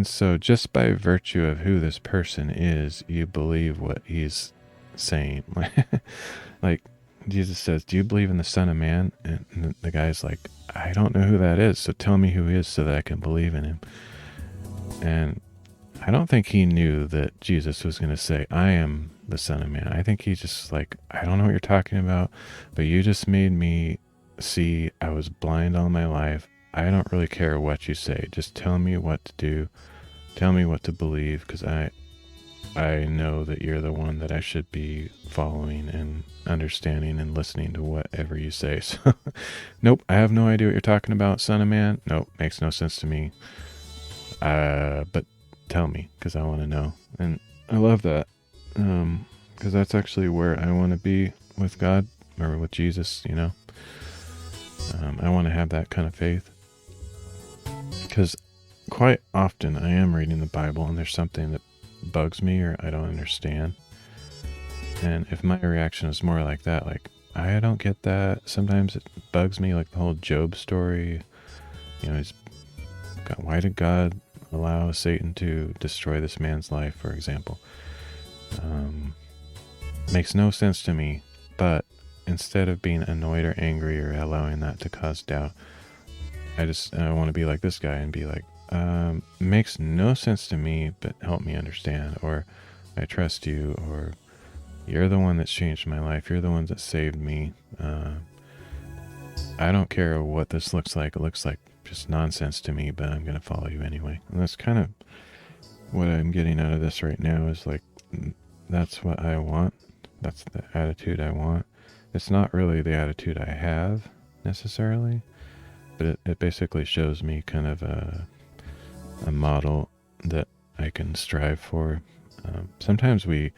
so just by virtue of who this person is, you believe what he's saying. Like Jesus says, do you believe in the Son of Man? And the guy's like, I don't know who that is, so tell me who he is so that I can believe in him. And I don't think he knew that Jesus was going to say, I am the Son of Man. I think he just like, I don't know what you're talking about, but you just made me see. I was blind all my life. I don't really care what you say. Just tell me what to do. Tell me what to believe, because I know that you're the one that I should be following and understanding and listening to whatever you say. So, nope, I have no idea what you're talking about, Son of Man. Nope, makes no sense to me. But tell me, because I want to know. And I love that, because that's actually where I want to be with God, or with Jesus, you know. I want to have that kind of faith, because quite often I am reading the Bible and there's something that bugs me or I don't understand. And if my reaction is more like that, like, I don't get that, sometimes it bugs me, like the whole Job story. You know, why did God allow Satan to destroy this man's life, for example? Makes no sense to me. But instead of being annoyed or angry or allowing that to cause doubt, I want to be like this guy and be like, makes no sense to me, but help me understand. Or I trust you, or you're the one that's changed my life. You're the one that saved me. I don't care what this looks like. It looks like just nonsense to me, but I'm going to follow you anyway. And that's kind of what I'm getting out of this right now, is like, that's what I want. That's the attitude I want. It's not really the attitude I have necessarily, but it basically shows me kind of a model that I can strive for. Sometimes we,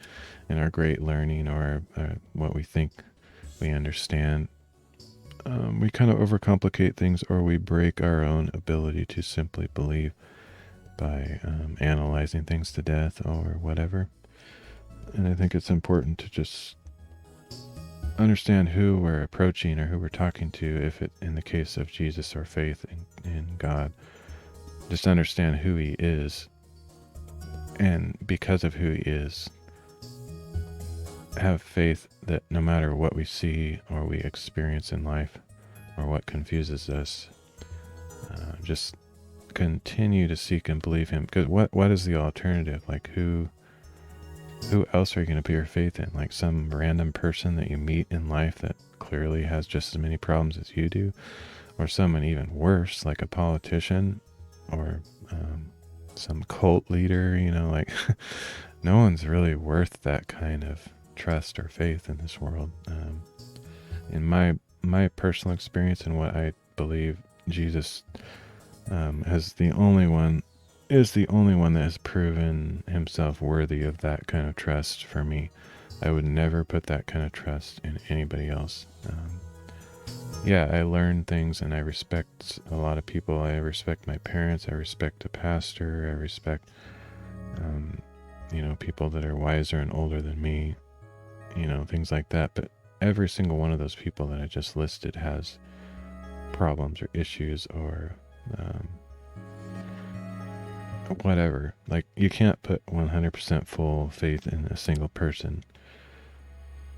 in our great learning or what we think we understand, we kind of overcomplicate things, or we break our own ability to simply believe by analyzing things to death or whatever. And I think it's important to just understand who we're approaching or who we're talking to, if it, in the case of Jesus or faith in God, just understand who he is, and because of who he is, have faith that no matter what we see or we experience in life or what confuses us, just continue to seek and believe him. Because what is the alternative? Like, who else are you going to put your faith in? Like some random person that you meet in life that clearly has just as many problems as you do, or someone even worse, like a politician, or some cult leader, you know, like no one's really worth that kind of trust or faith in this world. In my personal experience and what I believe, Jesus is the only one that has proven himself worthy of that kind of trust for me. I would never put that kind of trust in anybody else. Yeah, I learn things and I respect a lot of people. I respect my parents. I respect a pastor. I respect, people that are wiser and older than me, things like that. But every single one of those people that I just listed has problems or issues or whatever. Like, you can't put 100% full faith in a single person.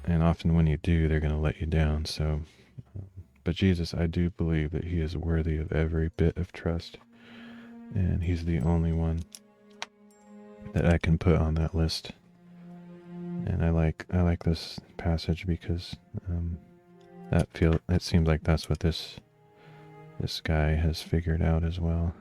And often when you do, they're going to let you down. So, but Jesus, I do believe that he is worthy of every bit of trust. And he's the only one that I can put on that list. And I like this passage because it seems like that's what this guy has figured out as well.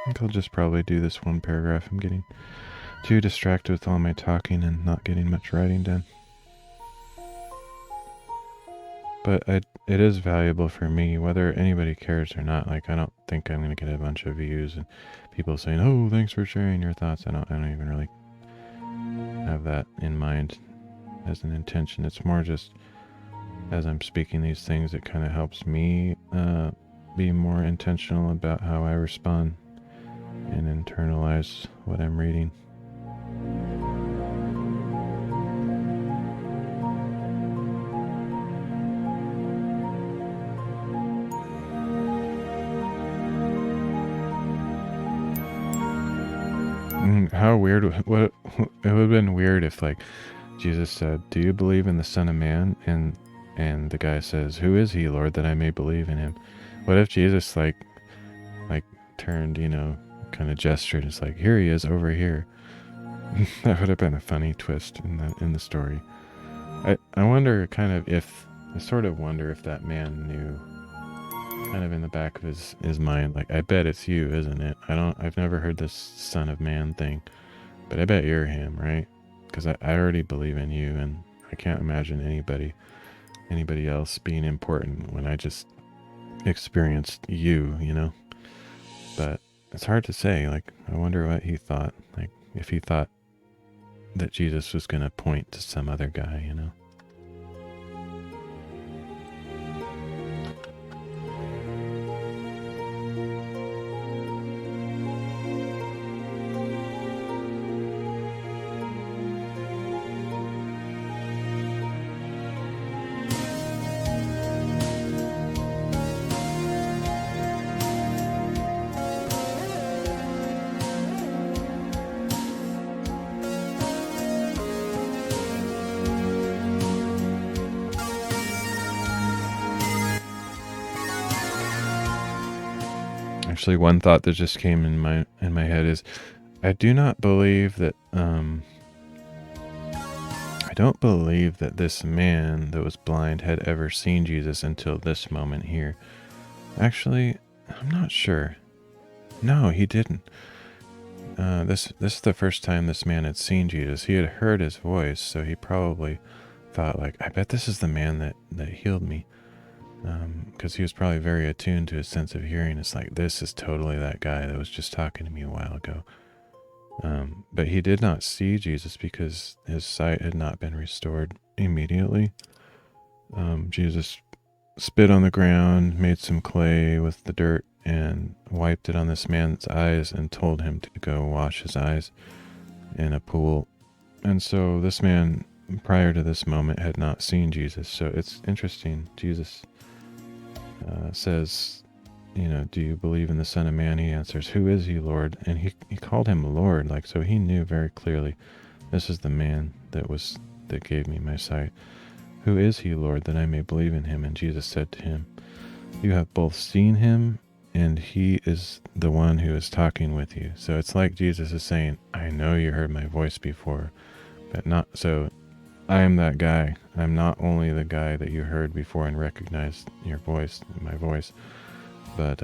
I think I'll just probably do this one paragraph. I'm getting too distracted with all my talking and not getting much writing done. But it is valuable for me, whether anybody cares or not. Like, I don't think I'm going to get a bunch of views and people saying, "Oh, thanks for sharing your thoughts." I don't even really have that in mind as an intention. It's more just as I'm speaking these things, it kind of helps me be more intentional about how I respond and internalize what I'm reading. How weird, it would have been weird if, like, Jesus said, "Do you believe in the Son of Man?" And the guy says, "Who is he, Lord, that I may believe in him?" What if Jesus like turned, kind of gestured, it's like, "Here he is over here." That would have been a funny twist in the story. I wonder kind of if I sort of wonder if that man knew, kind of in the back of his mind, like, I bet it's you, isn't it? I've never heard this son of man thing, but I bet you're him, right? Because I already believe in you, and I can't imagine anybody else being important when I just experienced you, you know? But it's hard to say. Like, I wonder what he thought. Like, if he thought that Jesus was going to point to some other guy, you know? Actually, one thought that just came in my head is, I do not believe that I don't believe that this man that was blind had ever seen Jesus until this moment here. Actually, I'm not sure. No, he didn't. This is the first time this man had seen Jesus. He had heard his voice, so he probably thought, like, I bet this is the man that healed me. Because he was probably very attuned to his sense of hearing. It's like, this is totally that guy that was just talking to me a while ago. But he did not see Jesus because his sight had not been restored immediately. Jesus spit on the ground, made some clay with the dirt, and wiped it on this man's eyes and told him to go wash his eyes in a pool. And so this man, prior to this moment, had not seen Jesus. So it's interesting. Jesus says, do you believe in the Son of Man? He answers, who is he, Lord? And he called him Lord, like, so he knew very clearly, this is the man that gave me my sight. Who is he, Lord, that I may believe in him? And Jesus said to him, you have both seen him, and he is the one who is talking with you. So it's like Jesus is saying, I know you heard my voice before, but not so. I am that guy. I'm not only the guy that you heard before and recognized your voice, my voice, but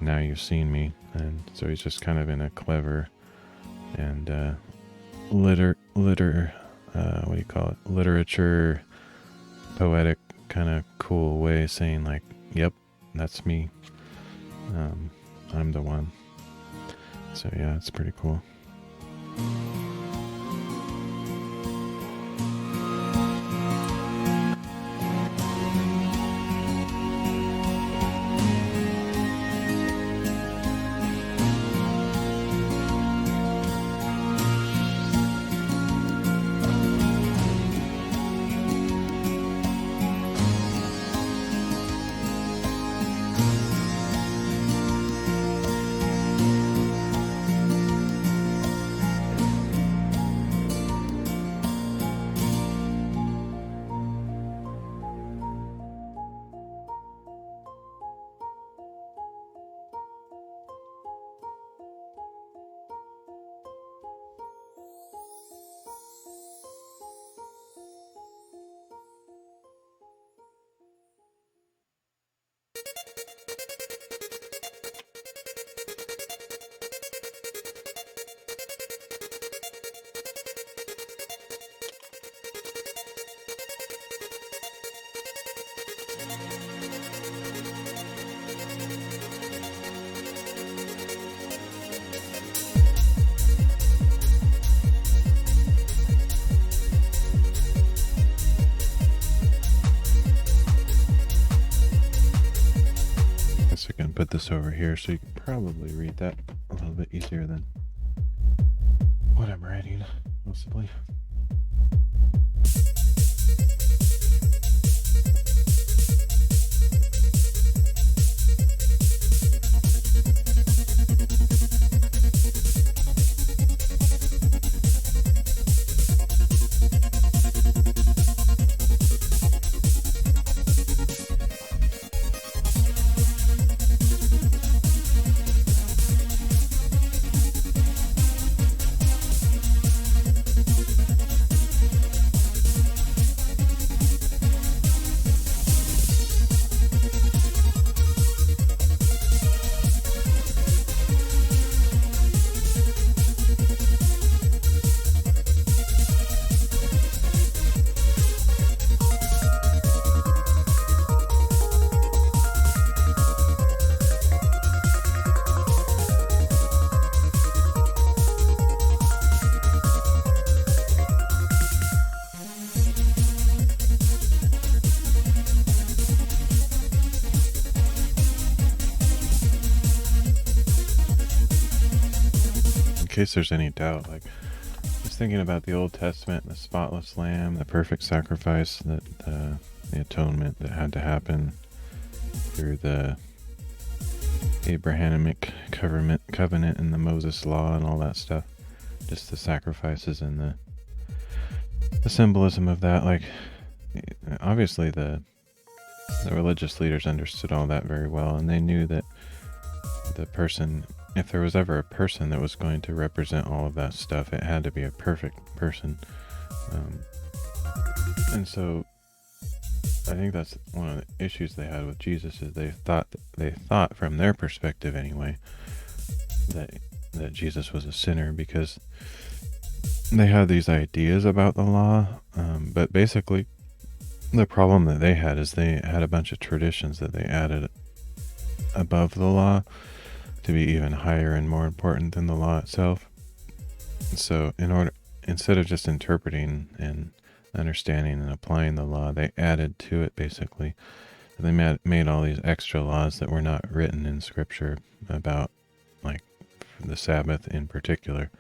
now you've seen me. And so he's just kind of in a clever and literature, poetic kind of cool way, saying like, yep, that's me. I'm the one. So yeah, it's pretty cool. I can put this over here so you can probably read that a little bit easier than what I'm writing, possibly. case there's any doubt, like just thinking about the Old Testament, the spotless lamb, the perfect sacrifice, that the atonement that had to happen through the Abrahamic covenant and the Moses law and all that stuff. Just the sacrifices and the symbolism of that. Like, obviously the religious leaders understood all that very well, and they knew that the person, if there was ever a person that was going to represent all of that stuff, it had to be a perfect person. And so I think that's one of the issues they had with Jesus, is they thought from their perspective anyway that Jesus was a sinner, because they had these ideas about the law, but basically the problem that they had is they had a bunch of traditions that they added above the law to be even higher and more important than the law itself. So instead of just interpreting and understanding and applying the law, they added to it basically. They made all these extra laws that were not written in Scripture about, like the Sabbath in particular,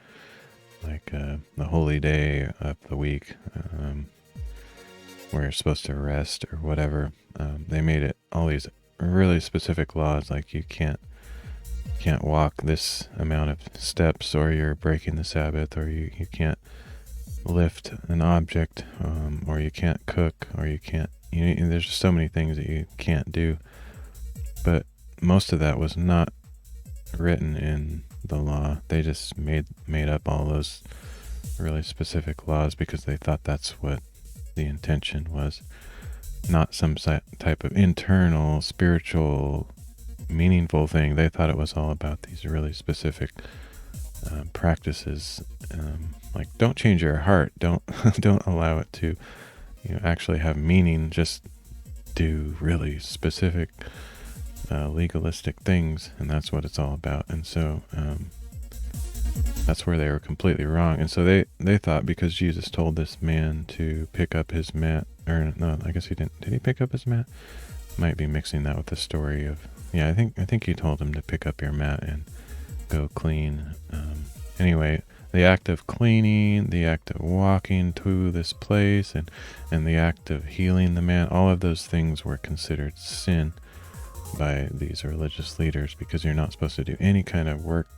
like the holy day of the week, where you're supposed to rest or whatever. They made it all these really specific laws, like you can't walk this amount of steps, or you're breaking the Sabbath, or you can't lift an object, or you can't cook, or you can't, there's just so many things that you can't do. But most of that was not written in the law. They just made up all those really specific laws because they thought that's what the intention was, not some type of internal spiritual meaningful thing. They thought it was all about these really specific practices, like don't change your heart, don't allow it to actually have meaning, just do really specific legalistic things, and that's what it's all about. And so that's where they were completely wrong. And so they thought because Jesus told this man to pick up his mat, or no, I guess he didn't. Did he pick up his mat? Might be mixing that with the story of, I think he told him to pick up your mat and go clean. Anyway, the act of cleaning, the act of walking to this place, and the act of healing the man, all of those things were considered sin by these religious leaders, because you're not supposed to do any kind of work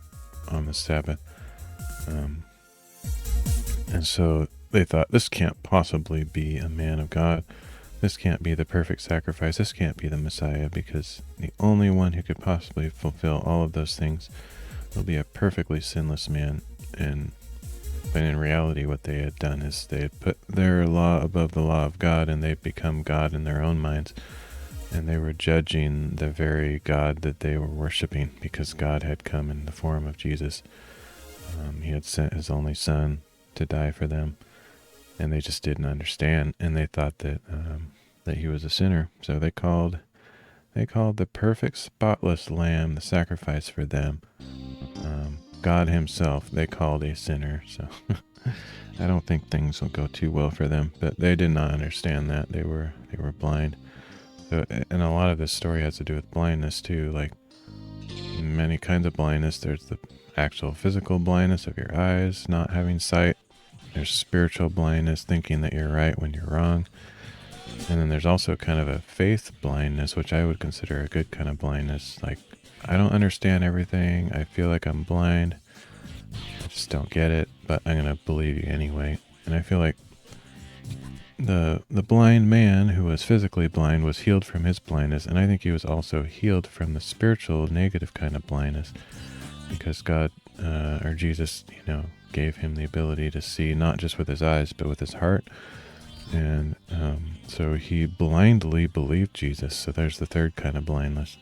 on the Sabbath. And so they thought, this can't possibly be a man of God. This can't be the perfect sacrifice. This can't be the Messiah, because the only one who could possibly fulfill all of those things will be a perfectly sinless man. But in reality, what they had done is they had put their law above the law of God, and they'd become God in their own minds. And they were judging the very God that they were worshiping, because God had come in the form of Jesus. He had sent his only son to die for them, and they just didn't understand, and they thought that he was a sinner. So they called the perfect spotless lamb the sacrifice for them. God himself they called a sinner. So I don't think things will go too well for them, but they did not understand that. They were blind. So, and a lot of this story has to do with blindness too, like many kinds of blindness. There's the actual physical blindness of your eyes, not having sight. There's spiritual blindness, thinking that you're right when you're wrong. And then there's also kind of a faith blindness, which I would consider a good kind of blindness. Like, I don't understand everything. I feel like I'm blind. I just don't get it, but I'm going to believe you anyway. And I feel like the blind man who was physically blind was healed from his blindness, and I think he was also healed from the spiritual negative kind of blindness, because God or Jesus, gave him the ability to see not just with his eyes but with his heart. And so he blindly believed Jesus. So there's the third kind of blindness.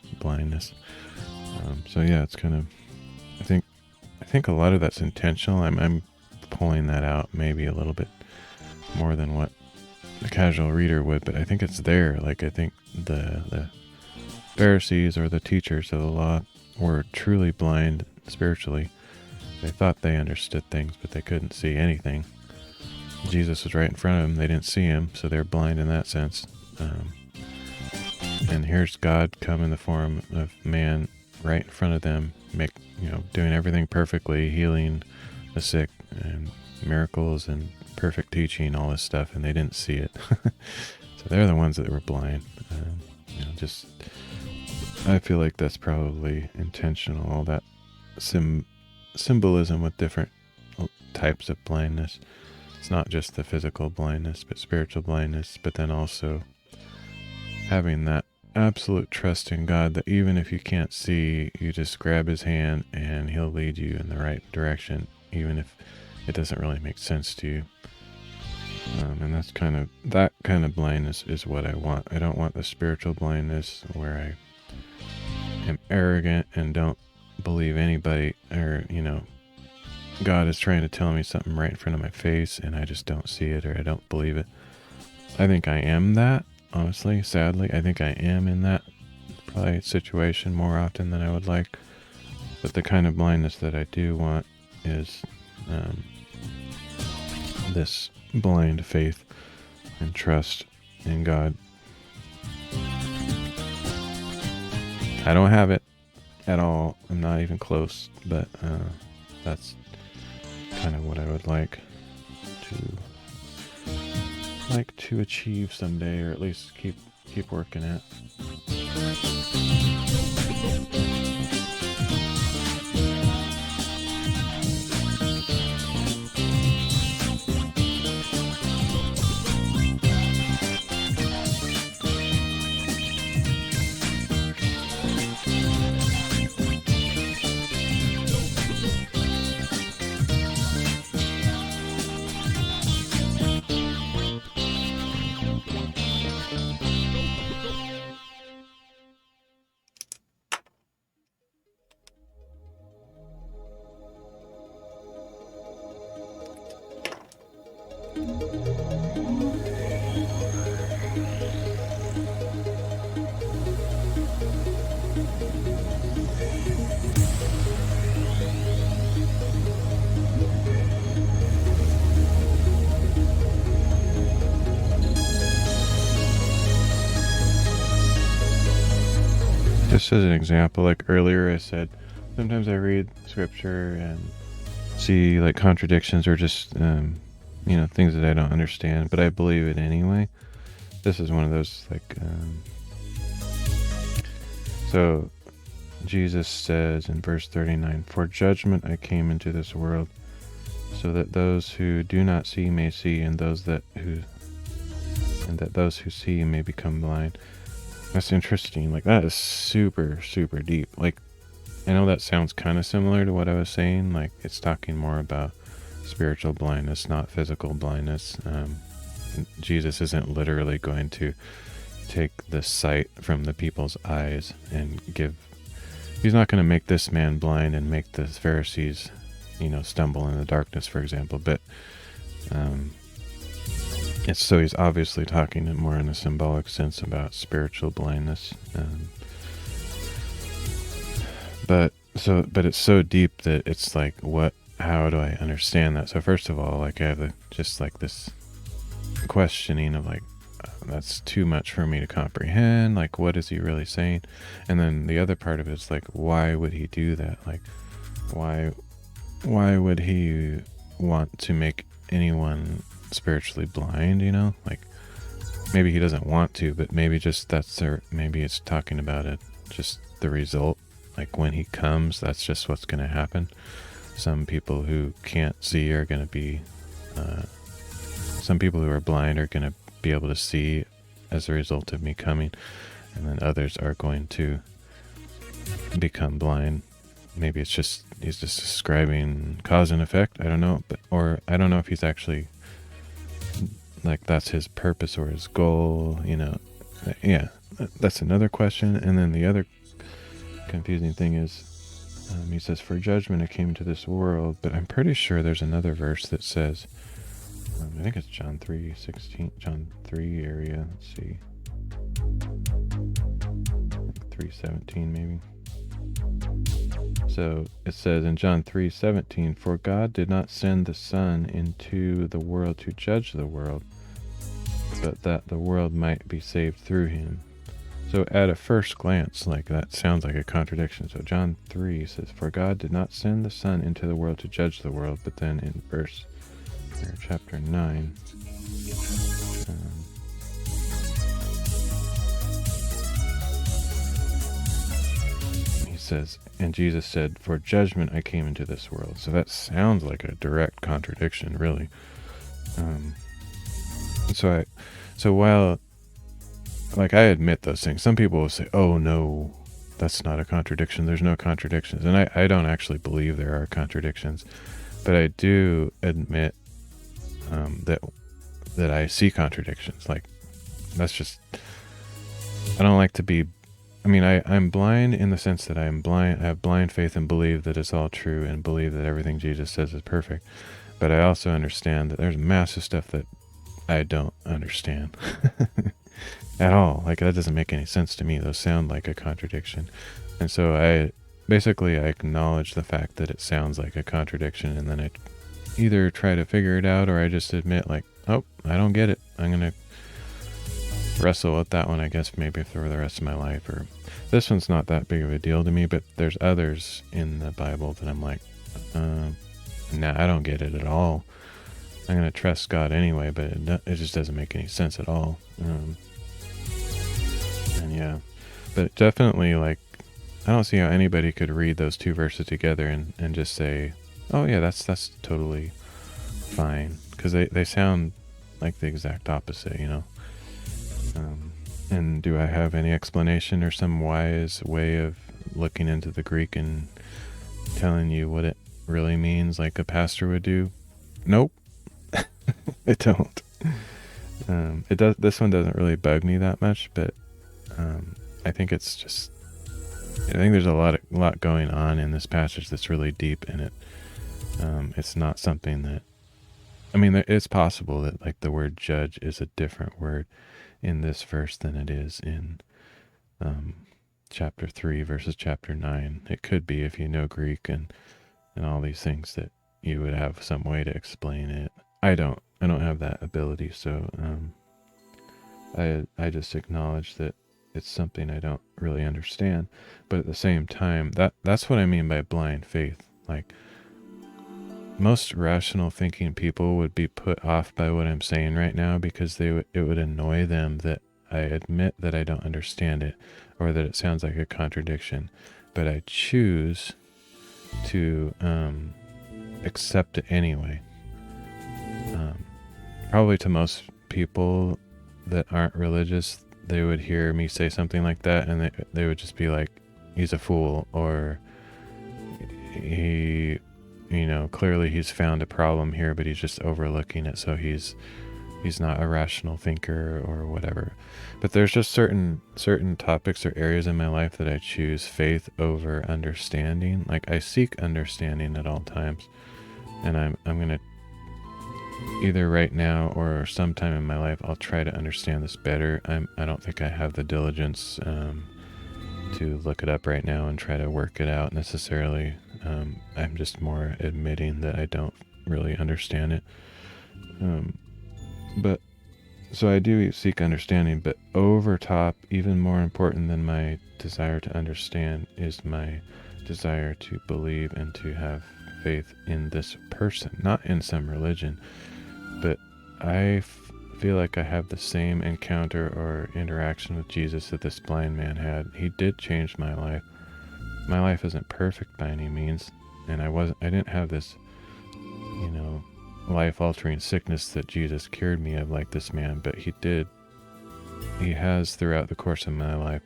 So yeah, it's kind of, I think a lot of that's intentional. I'm pulling that out maybe a little bit more than what the casual reader would, but I think it's there. Like, I think the Pharisees, or the teachers of the law, were truly blind spiritually. They thought they understood things, but they couldn't see anything. Jesus was right in front of them. They didn't see him, so they're blind in that sense. And here's God come in the form of man, right in front of them, doing everything perfectly, healing the sick and miracles and perfect teaching, all this stuff, and they didn't see it. So they're the ones that were blind. Just I feel like that's probably intentional. All that symbolism with different types of blindness. It's not just the physical blindness, but spiritual blindness. But then also having that absolute trust in God that even if you can't see, you just grab His hand and He'll lead you in the right direction, even if it doesn't really make sense to you. And that kind of blindness is what I want. I don't want the spiritual blindness where I am arrogant and don't believe anybody, or God is trying to tell me something right in front of my face and I just don't see it, or I don't believe it. I think I am that, honestly, sadly. I think I am in that probably situation more often than I would like. But the kind of blindness that I do want is this blind faith and trust in God. I don't have it at all. I'm not even close, but that's kind of what I would like to achieve someday, or at least keep working at. Just as an example, like earlier I said, sometimes I read scripture and see like contradictions or just things that I don't understand, but I believe it anyway. This is one of those so Jesus says in verse 39, "For judgment I came into this world, so that those who do not see may see, and that those who see may become blind." That's interesting. Like, that is super, super deep. Like, I know that sounds kind of similar to what I was saying. Like, it's talking more about spiritual blindness, not physical blindness. Jesus isn't literally going to take the sight from the people's eyes and he's not going to make this man blind and make the Pharisees, stumble in the darkness, for example. But he's obviously talking more in a symbolic sense about spiritual blindness. But it's so deep that it's like, how do I understand that? So first of all, like, I have this questioning of like, that's too much for me to comprehend. Like, what is he really saying? And then the other part of it is like, why would he do that? Like, why would he want to make anyone spiritually blind? Like, maybe he doesn't want to, but maybe just maybe it's talking about it, just the result. Like, when he comes, that's just what's going to happen. Some people who can't see are going to be some people who are blind are going to be able to see as a result of me coming, and then others are going to become blind. Maybe he's just describing cause and effect. I don't know, or I don't know if he's actually like that's his purpose or his goal. Yeah, that's another question. And then the other confusing thing is, he says, "For judgment I came into this world," but I'm pretty sure there's another verse that says, I think it's John 3:16, John 3 area. Let's see, 3:17 maybe. So it says in John 3:17, "For God did not send the Son into the world to judge the world, but that the world might be saved through him." So at a first glance, like that sounds like a contradiction. So John 3 says, "For God did not send the Son into the world to judge the world," but then in chapter 9, um, he says, "And Jesus said, 'For judgment I came into this world.'" So that sounds like a direct contradiction, really. Um, so while, like, I admit those things, some people will say, "Oh no, that's not a contradiction. There's no contradictions," and I don't actually believe there are contradictions, but I do admit that I see contradictions. Like, that's just, I don't like to be. I mean, I'm blind in the sense that I'm blind. I have blind faith and believe that it's all true and believe that everything Jesus says is perfect. But I also understand that there's massive stuff that I don't understand at all. Like, that doesn't make any sense to me. Those sound like a contradiction. And so I acknowledge the fact that it sounds like a contradiction, and then I either try to figure it out, or I just admit, like, oh, I don't get it. I'm going to wrestle with that one, I guess, maybe for the rest of my life. Or this one's not that big of a deal to me, but there's others in the Bible that I'm like, nah, I don't get it at all. I'm going to trust God anyway, but it just doesn't make any sense at all. And yeah, but definitely, like, I don't see how anybody could read those two verses together and just say, oh yeah, that's totally fine. Because they sound like the exact opposite, you know? And do I have any explanation or some wise way of looking into the Greek and telling you what it really means, like a pastor would do? Nope. I don't. It does. This one doesn't really bug me that much, but I think it's just. I think there's a lot going on in this passage that's really deep, and it's not something that. I mean, it's possible that, like, the word judge is a different word in this verse than it is in chapter 3 versus chapter 9. It could be, if you know Greek and all these things, that you would have some way to explain it. I don't have that ability, so I just acknowledge that it's something I don't really understand. But at the same time, that's what I mean by blind faith. Like, most rational thinking people would be put off by what I'm saying right now, because it would annoy them that I admit that I don't understand it, or that it sounds like a contradiction. But I choose to accept it anyway. Probably to most people that aren't religious, they would hear me say something like that, and they would just be like, he's a fool, or he, clearly he's found a problem here, but he's just overlooking it, so he's not a rational thinker or whatever. But there's just certain topics or areas in my life that I choose faith over understanding. Like, I seek understanding at all times, and I'm going to, either right now or sometime in my life, I'll try to understand this better. I don't think I have the diligence to look it up right now and try to work it out necessarily. I'm just more admitting that I don't really understand it. But so I do seek understanding, but over top, even more important than my desire to understand, is my desire to believe and to have faith in this person, not in some religion. But I feel like I have the same encounter or interaction with Jesus that this blind man had. He did change my life. My life isn't perfect by any means, and I didn't have this, life-altering sickness that Jesus cured me of like this man, but he has throughout the course of my life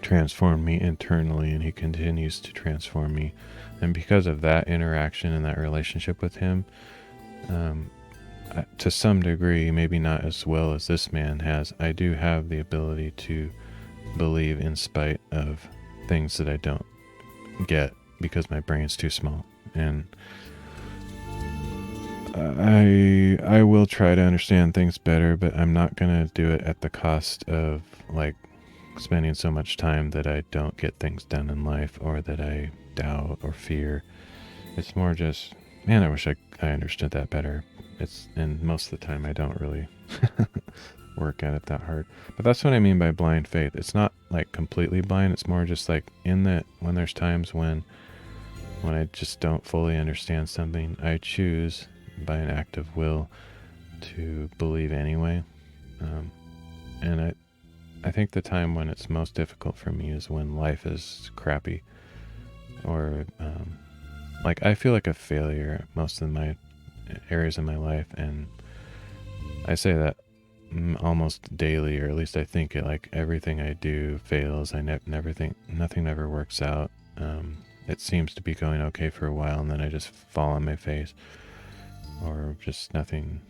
transformed me internally, and he continues to transform me. And because of that interaction and that relationship with him, to some degree, maybe not as well as this man has, I do have the ability to believe in spite of things that I don't get, because my brain's too small. And I will try to understand things better, but I'm not going to do it at the cost of, like, spending so much time that I don't get things done in life, or that I doubt or fear. It's more just, man, I wish I understood that better. And most of the time I don't really work at it that hard. But that's what I mean by blind faith. It's not like completely blind. It's more just like in that when there's times when I just don't fully understand something, I choose by an act of will to believe anyway. And I think the time when it's most difficult for me is when life is crappy, or like I feel like a failure most of my areas of my life, and I say that almost daily, or at least I think it. Like everything I do fails. I never think nothing ever works out. It seems to be going okay for a while, and then I just fall on my face, or just nothing.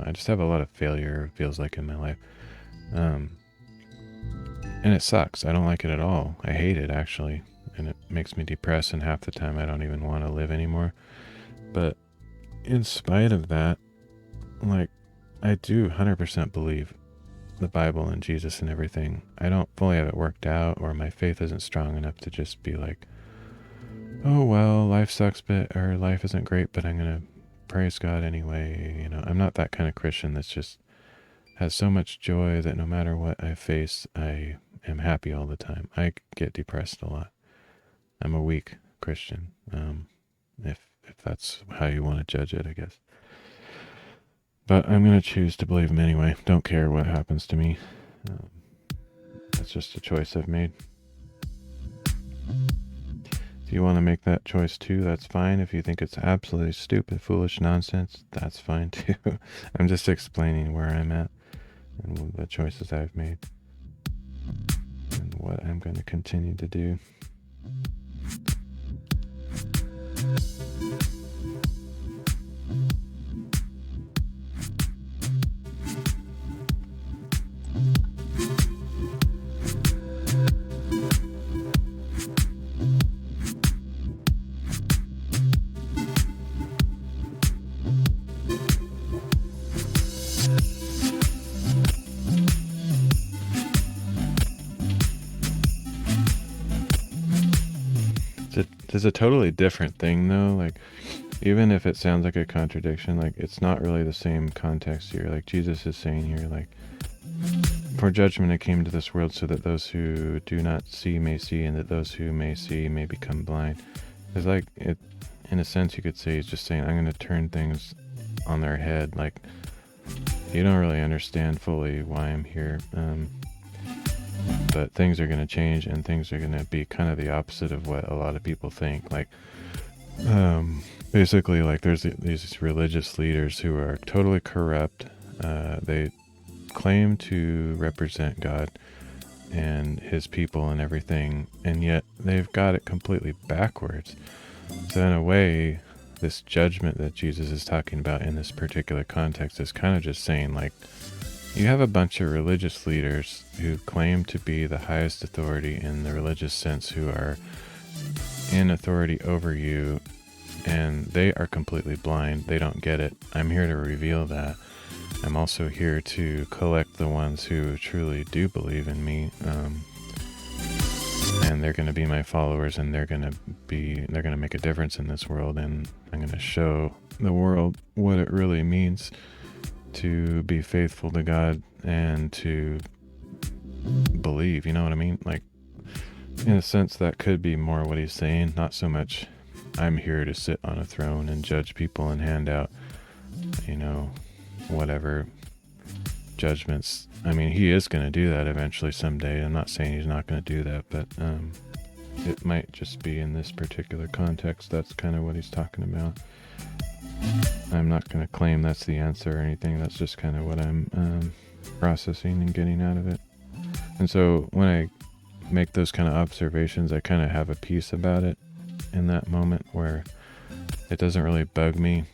I just have a lot of failure, it feels like, in my life. And it sucks. I don't like it at all. I hate it, actually. And it makes me depressed, and half the time I don't even want to live anymore. But in spite of that, like, I do 100% believe the Bible and Jesus and everything. I don't fully have it worked out, or my faith isn't strong enough to just be like, oh, well, life sucks, or life isn't great, but I'm going to praise God anyway. I'm not that kind of Christian that's just has so much joy that no matter what I face, I am happy all the time. I get depressed a lot. I'm a weak Christian, if that's how you want to judge it, I guess. But I'm going to choose to believe him anyway. Don't care what happens to me. That's just a choice I've made. If you want to make that choice too, that's fine. If you think it's absolutely stupid, foolish nonsense, that's fine too. I'm just explaining where I'm at and the choices I've made and what I'm going to continue to do. It's a totally different thing, though. Like, even if it sounds like a contradiction, like, it's not really the same context here. Like, Jesus is saying here, like, for judgment I came to this world so that those who do not see may see, and that those who may see may become blind. It's like, it, in a sense, you could say he's just saying, I'm going to turn things on their head. Like, you don't really understand fully why I'm here. But things are going to change, and things are going to be kind of the opposite of what a lot of people think. Like, basically, like, there's these religious leaders who are totally corrupt. They claim to represent God and his people and everything, and yet they've got it completely backwards. So in a way, this judgment that Jesus is talking about in this particular context is kind of just saying, like, you have a bunch of religious leaders who claim to be the highest authority in the religious sense, who are in authority over you, and they are completely blind. They don't get it. I'm here to reveal that. I'm also here to collect the ones who truly do believe in me, and they're going to be my followers, and they're going to make a difference in this world, and I'm going to show the world what it really means to be faithful to God and to believe, you know what I mean? Like, in a sense, that could be more what he's saying, not so much I'm here to sit on a throne and judge people and hand out, whatever judgments. I mean, he is going to do that eventually someday. I'm not saying he's not going to do that, but it might just be in this particular context. That's kind of what he's talking about. I'm not going to claim that's the answer or anything. That's just kind of what I'm processing and getting out of it. And so when I make those kind of observations, I kind of have a peace about it in that moment, where it doesn't really bug me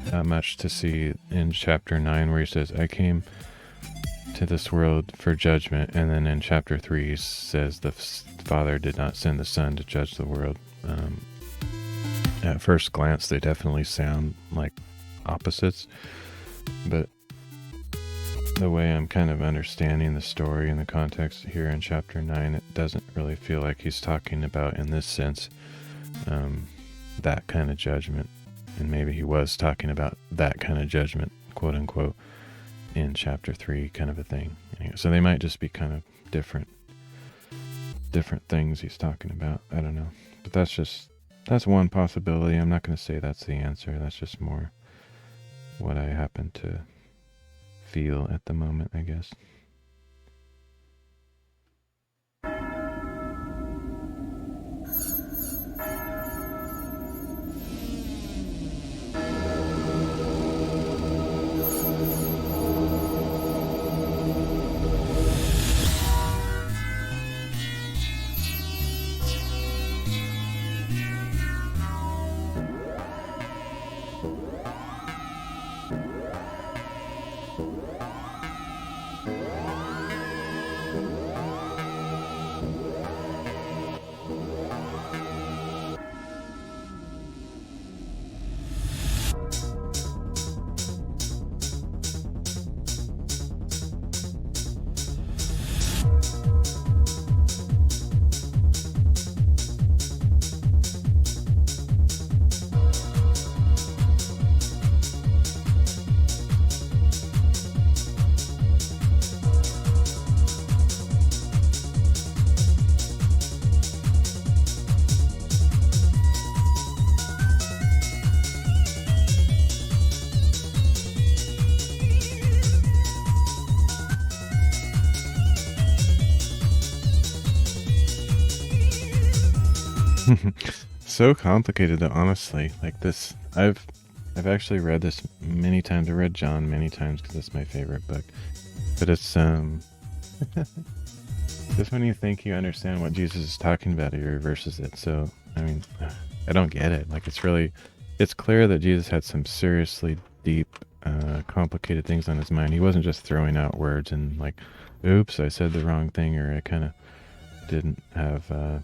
that much to see in chapter 9 where he says, I came to this world for judgment, and then in chapter 3 he says the Father did not send the Son to judge the world. At first glance, they definitely sound like opposites, but the way I'm kind of understanding the story and the context here in chapter 9, it doesn't really feel like he's talking about, in this sense, that kind of judgment. And maybe he was talking about that kind of judgment, quote unquote, in chapter 3 kind of a thing. Anyway, so they might just be kind of different things he's talking about. I don't know. But that's one possibility. I'm not going to say that's the answer. That's just more what I happen to feel at the moment, I guess. So complicated though, honestly. Like this, I've actually read this many times. I read John many times because it's my favorite book. But it's just when you think you understand what Jesus is talking about, he reverses it. So I mean, I don't get it. Like it's clear that Jesus had some seriously deep, complicated things on his mind. He wasn't just throwing out words and like, "Oops, I said the wrong thing," or I kind of didn't have a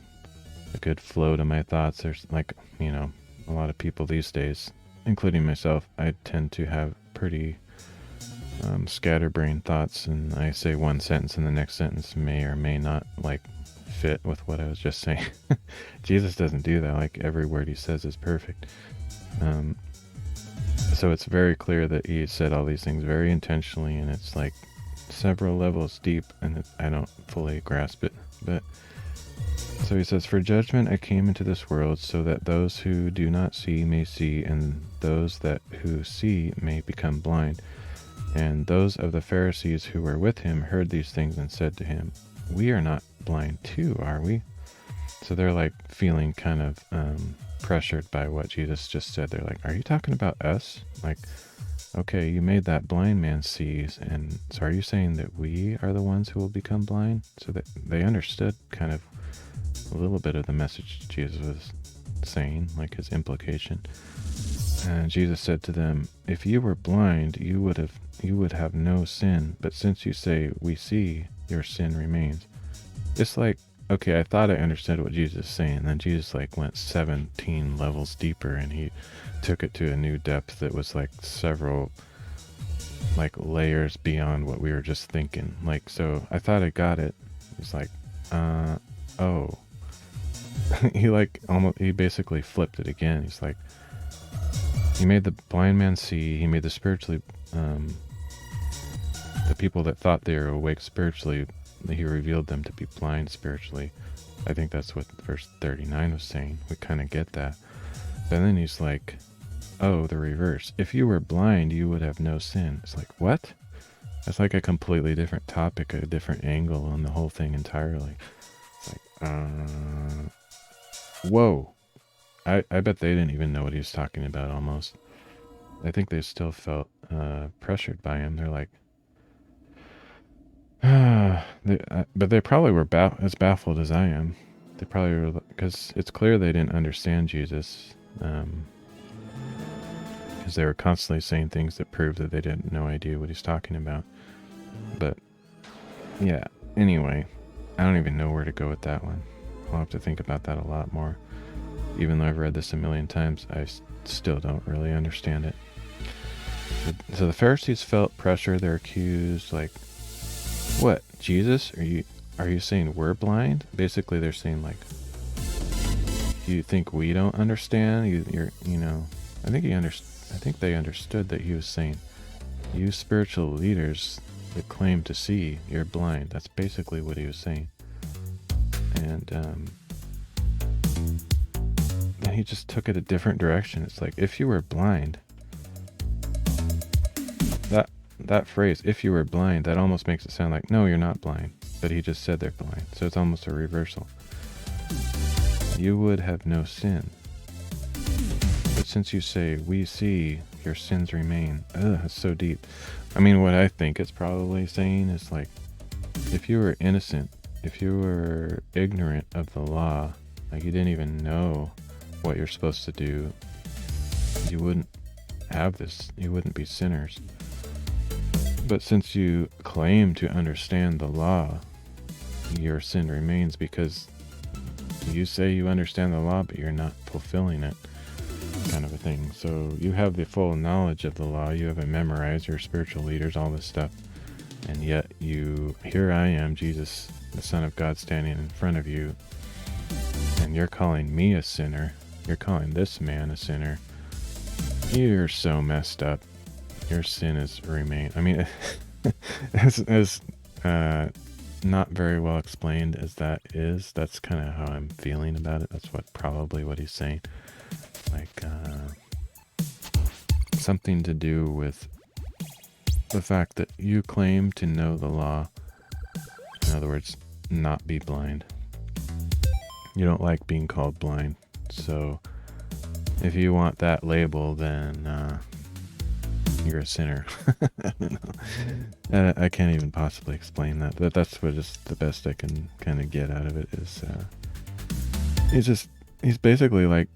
good flow to my thoughts. There's like, a lot of people these days, including myself, I tend to have pretty scatterbrained thoughts, and I say one sentence and the next sentence may or may not like fit with what I was just saying. Jesus doesn't do that. Like every word he says is perfect. So it's very clear that he said all these things very intentionally, and it's like several levels deep, and I don't fully grasp it. But so he says, "For judgment I came into this world, so that those who do not see may see, and those who see may become blind." And those of the Pharisees who were with him heard these things and said to him, "We are not blind too, are we?" So they're like feeling kind of pressured by what Jesus just said. They're like, "Are you talking about us? Like, okay, you made that blind man see, and so are you saying that we are the ones who will become blind?" So that they understood kind of a little bit of the message Jesus was saying, like his implication. And Jesus said to them, "If you were blind, you would have no sin, but since you say we see, your sin remains." It's like, okay, I thought I understood what Jesus is saying, and then Jesus like went 17 levels deeper, and he took it to a new depth that was like several like layers beyond what we were just thinking. Like, so I thought I got it. It's like, oh. he basically flipped it again. He's like, he made the blind man see. He made the spiritually, the people that thought they were awake spiritually, he revealed them to be blind spiritually. I think that's what verse 39 was saying. We kind of get that. But then he's like, oh, the reverse. If you were blind, you would have no sin. It's like, what? That's like a completely different topic, a different angle on the whole thing entirely. It's like, whoa. I bet they didn't even know what he was talking about almost. I think they still felt pressured by him. They're like, but they probably were as baffled as I am. They probably were, because it's clear they didn't understand Jesus, because they were constantly saying things that proved that they didn't no idea what he's talking about. But yeah, anyway, I don't even know where to go with that one. I'll have to think about that a lot more. Even though I've read this a million times, I still don't really understand it. So the Pharisees felt pressure. They're accused, like, what, Jesus? Are you saying we're blind? Basically, they're saying like, you think we don't understand? I think they understood that he was saying, You spiritual leaders that claim to see, you're blind. That's basically what he was saying. And then he just took it a different direction. It's like, if you were blind, that phrase, if you were blind, that almost makes it sound like, no, you're not blind. But he just said they're blind. So it's almost a reversal. You would have no sin. But since you say, we see, your sins remain. Ugh, that's so deep. I mean, what I think it's probably saying is like, if you were innocent, if you were ignorant of the law, like you didn't even know what you're supposed to do, you wouldn't have this. You wouldn't be sinners. But since you claim to understand the law, your sin remains because you say you understand the law, but you're not fulfilling it, kind of a thing. So you have the full knowledge of the law. You have it memorized, your spiritual leaders, all this stuff. And yet here I am, Jesus, the Son of God, standing in front of you. And you're calling me a sinner. You're calling this man a sinner. You're so messed up. Your sin is remain. I mean, as not very well explained as that is, that's kind of how I'm feeling about it. That's probably what he's saying. Like something to do with the fact that you claim to know the law. In other words, not be blind. You don't like being called blind. So if you want that label, then you're a sinner. I don't know. I can't even possibly explain that, but that's what is the best I can kind of get out of it is he's basically like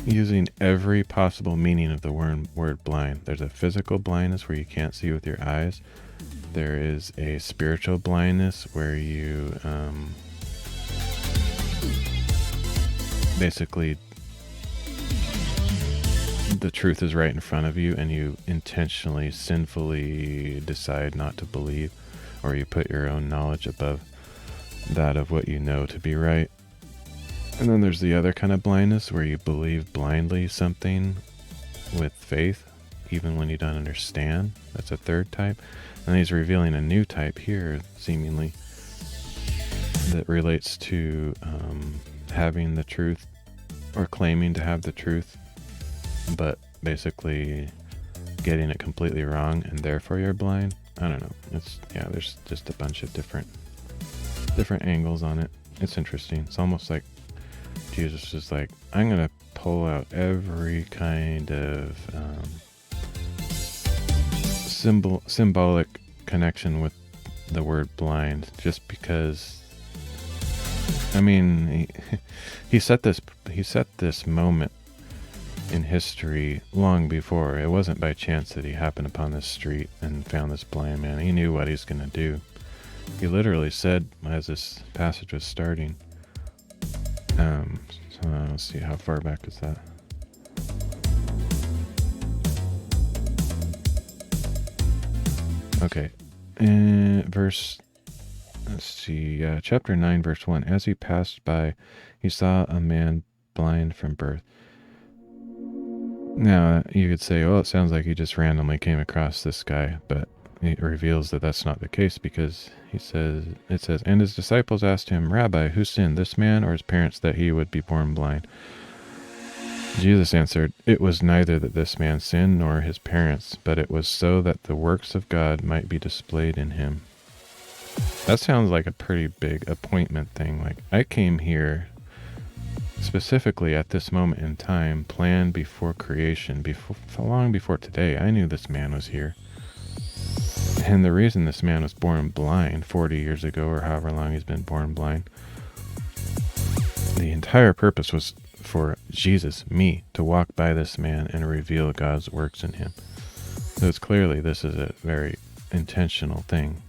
using every possible meaning of the word blind. There's a physical blindness where you can't see with your eyes. There is a spiritual blindness where you basically the truth is right in front of you and you intentionally, sinfully decide not to believe, or you put your own knowledge above that of what you know to be right. And then there's the other kind of blindness where you believe blindly something with faith, even when you don't understand. That's a third type. And he's revealing a new type here, seemingly, that relates to having the truth or claiming to have the truth, but basically getting it completely wrong and therefore you're blind. I don't know. There's just a bunch of different angles on it. It's interesting. It's almost like Jesus is like, I'm going to pull out every kind of symbolic connection with the word blind, just because, I mean, he set this moment in history long before. It wasn't by chance that he happened upon this street and found this blind man. He knew what he's going to do. He literally said, as this passage was starting, so let's see, how far back is that? Okay, chapter 9, verse 1. As he passed by, he saw a man blind from birth. Now, you could say, oh, it sounds like he just randomly came across this guy, but it reveals that that's not the case, because it says, and his disciples asked him, Rabbi, who sinned, this man or his parents, that he would be born blind? Jesus answered, it was neither that this man sinned nor his parents, but it was so that the works of God might be displayed in him. That sounds like a pretty big appointment thing. Like, I came here specifically at this moment in time, planned before creation, long before today. I knew this man was here. And the reason this man was born blind 40 years ago, or however long he's been born blind, the entire purpose was for Jesus, me, to walk by this man and reveal God's works in him. So it's clearly this is a very intentional thing.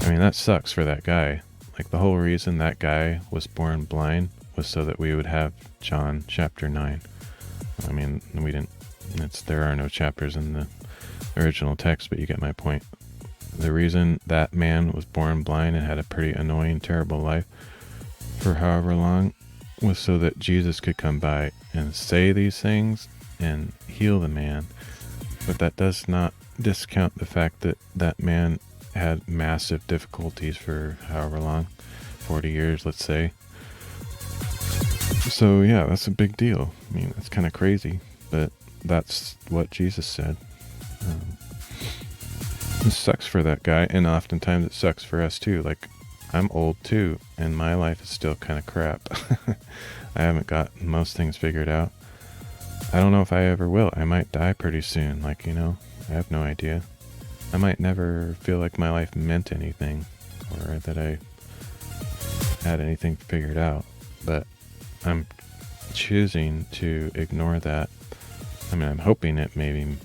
I mean, that sucks for that guy. Like, the whole reason that guy was born blind was so that we would have John chapter 9. I mean, there are no chapters in the original text, but you get my point. The reason that man was born blind and had a pretty annoying, terrible life for however long was so that Jesus could come by and say these things and heal the man. But that does not discount the fact that that man had massive difficulties for however long, 40 years, let's say. So yeah, that's a big deal. I mean, that's kind of crazy, but that's what Jesus said. It sucks for that guy, and oftentimes it sucks for us too. Like, I'm old too, and my life is still kind of crap. I haven't got most things figured out. I don't know if I ever will. I might die pretty soon. Like, you know, I have no idea. I might never feel like my life meant anything, or that I had anything figured out. But I'm choosing to ignore that. I mean, I'm hoping it maybe,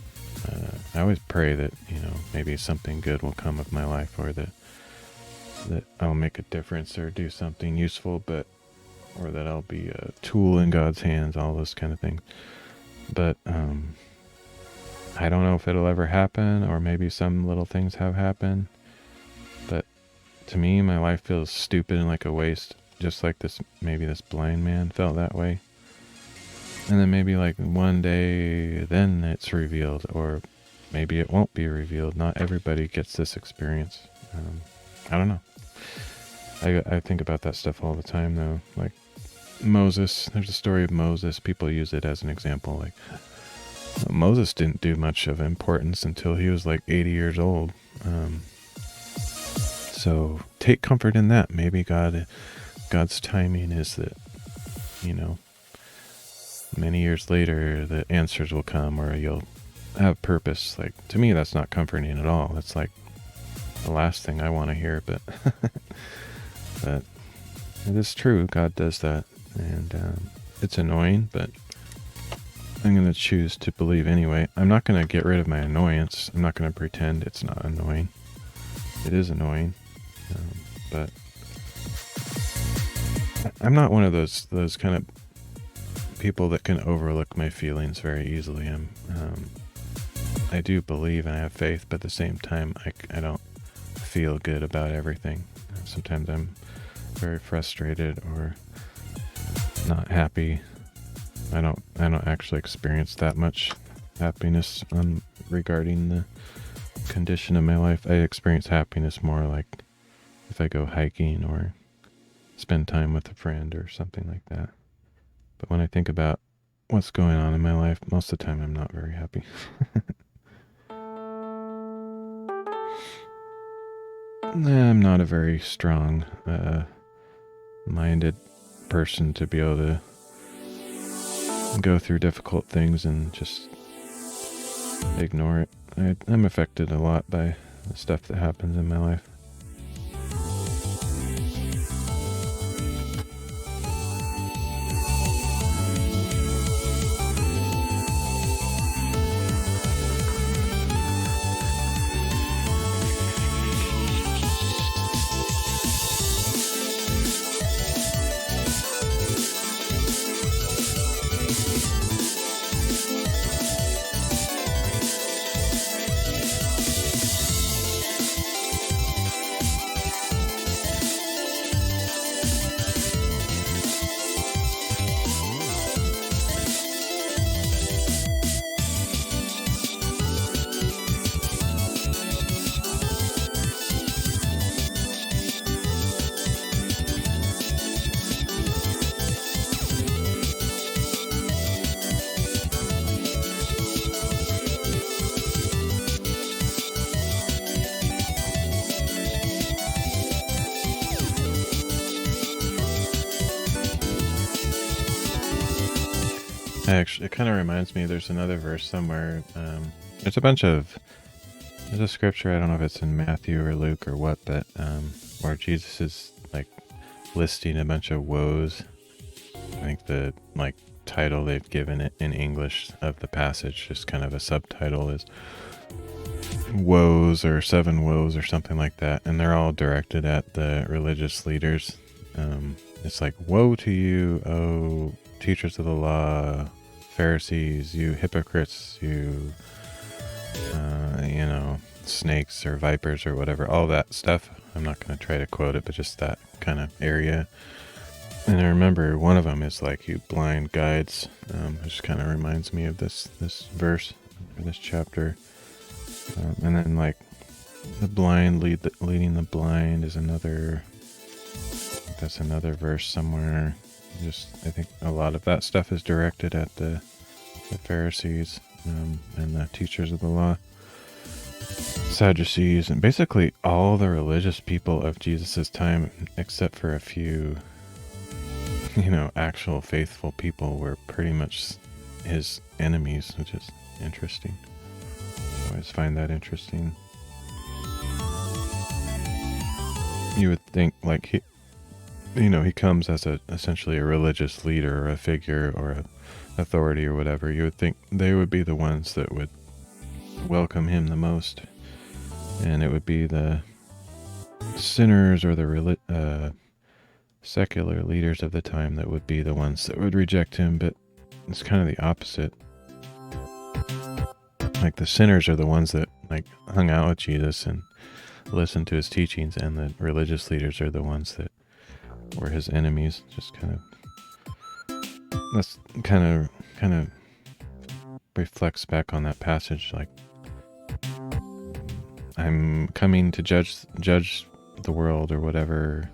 I always pray that, you know, maybe something good will come of my life, or that I'll make a difference or do something useful, or that I'll be a tool in God's hands, all those kind of things. But I don't know if it'll ever happen, or maybe some little things have happened. But to me, my life feels stupid and like a waste, just like maybe this blind man felt that way. And then maybe like one day, then it's revealed, or maybe it won't be revealed. Not everybody gets this experience. I don't know. I think about that stuff all the time, though. Like Moses, there's a story of Moses. People use it as an example. Like, Moses didn't do much of importance until he was like 80 years old. So take comfort in that. Maybe God's timing is that, you know, many years later the answers will come, or you'll have purpose. Like, to me, that's not comforting at all. That's like the last thing I want to hear. But but it is true. God does that, and it's annoying, but I'm going to choose to believe anyway. I'm not going to get rid of my annoyance. I'm not going to pretend it's not annoying. It is annoying, but I'm not one of those kind of people that can overlook my feelings very easily. I do believe and I have faith, but at the same time, I don't feel good about everything. Sometimes I'm very frustrated or not happy. I don't actually experience that much happiness regarding the condition of my life. I experience happiness more like if I go hiking or spend time with a friend or something like that. But when I think about what's going on in my life, most of the time I'm not very happy. I'm not a very strong minded person to be able to go through difficult things and just ignore it. I'm affected a lot by the stuff that happens in my life. Actually, it kind of reminds me, there's another verse somewhere. There's a scripture, I don't know if it's in Matthew or Luke or what, but where Jesus is like listing a bunch of woes. I think the like title they've given it in English of the passage, just kind of a subtitle, is woes or 7 woes or something like that, and they're all directed at the religious leaders. It's like, woe to you, oh teachers of the law, Pharisees, you hypocrites, you snakes or vipers or whatever, all that stuff. I'm not going to try to quote it, but just that kind of area. And I remember one of them is like, you blind guides. It just kind of reminds me of this verse or this chapter. And then like the blind leading the blind is another. That's another verse somewhere. I think a lot of that stuff is directed at the Pharisees and the teachers of the law, Sadducees, and basically all the religious people of Jesus's time, except for a few, actual faithful people, were pretty much his enemies, which is interesting. I always find that interesting. You would think like he comes as essentially a religious leader or a figure or a authority or whatever. You would think they would be the ones that would welcome him the most, and it would be the sinners or the secular leaders of the time that would be the ones that would reject him. But it's kind of the opposite. Like the sinners are the ones that like hung out with Jesus and listened to his teachings, and the religious leaders are the ones that were his enemies. Just that's kind of reflects back on that passage. Like, I'm coming to judge the world or whatever.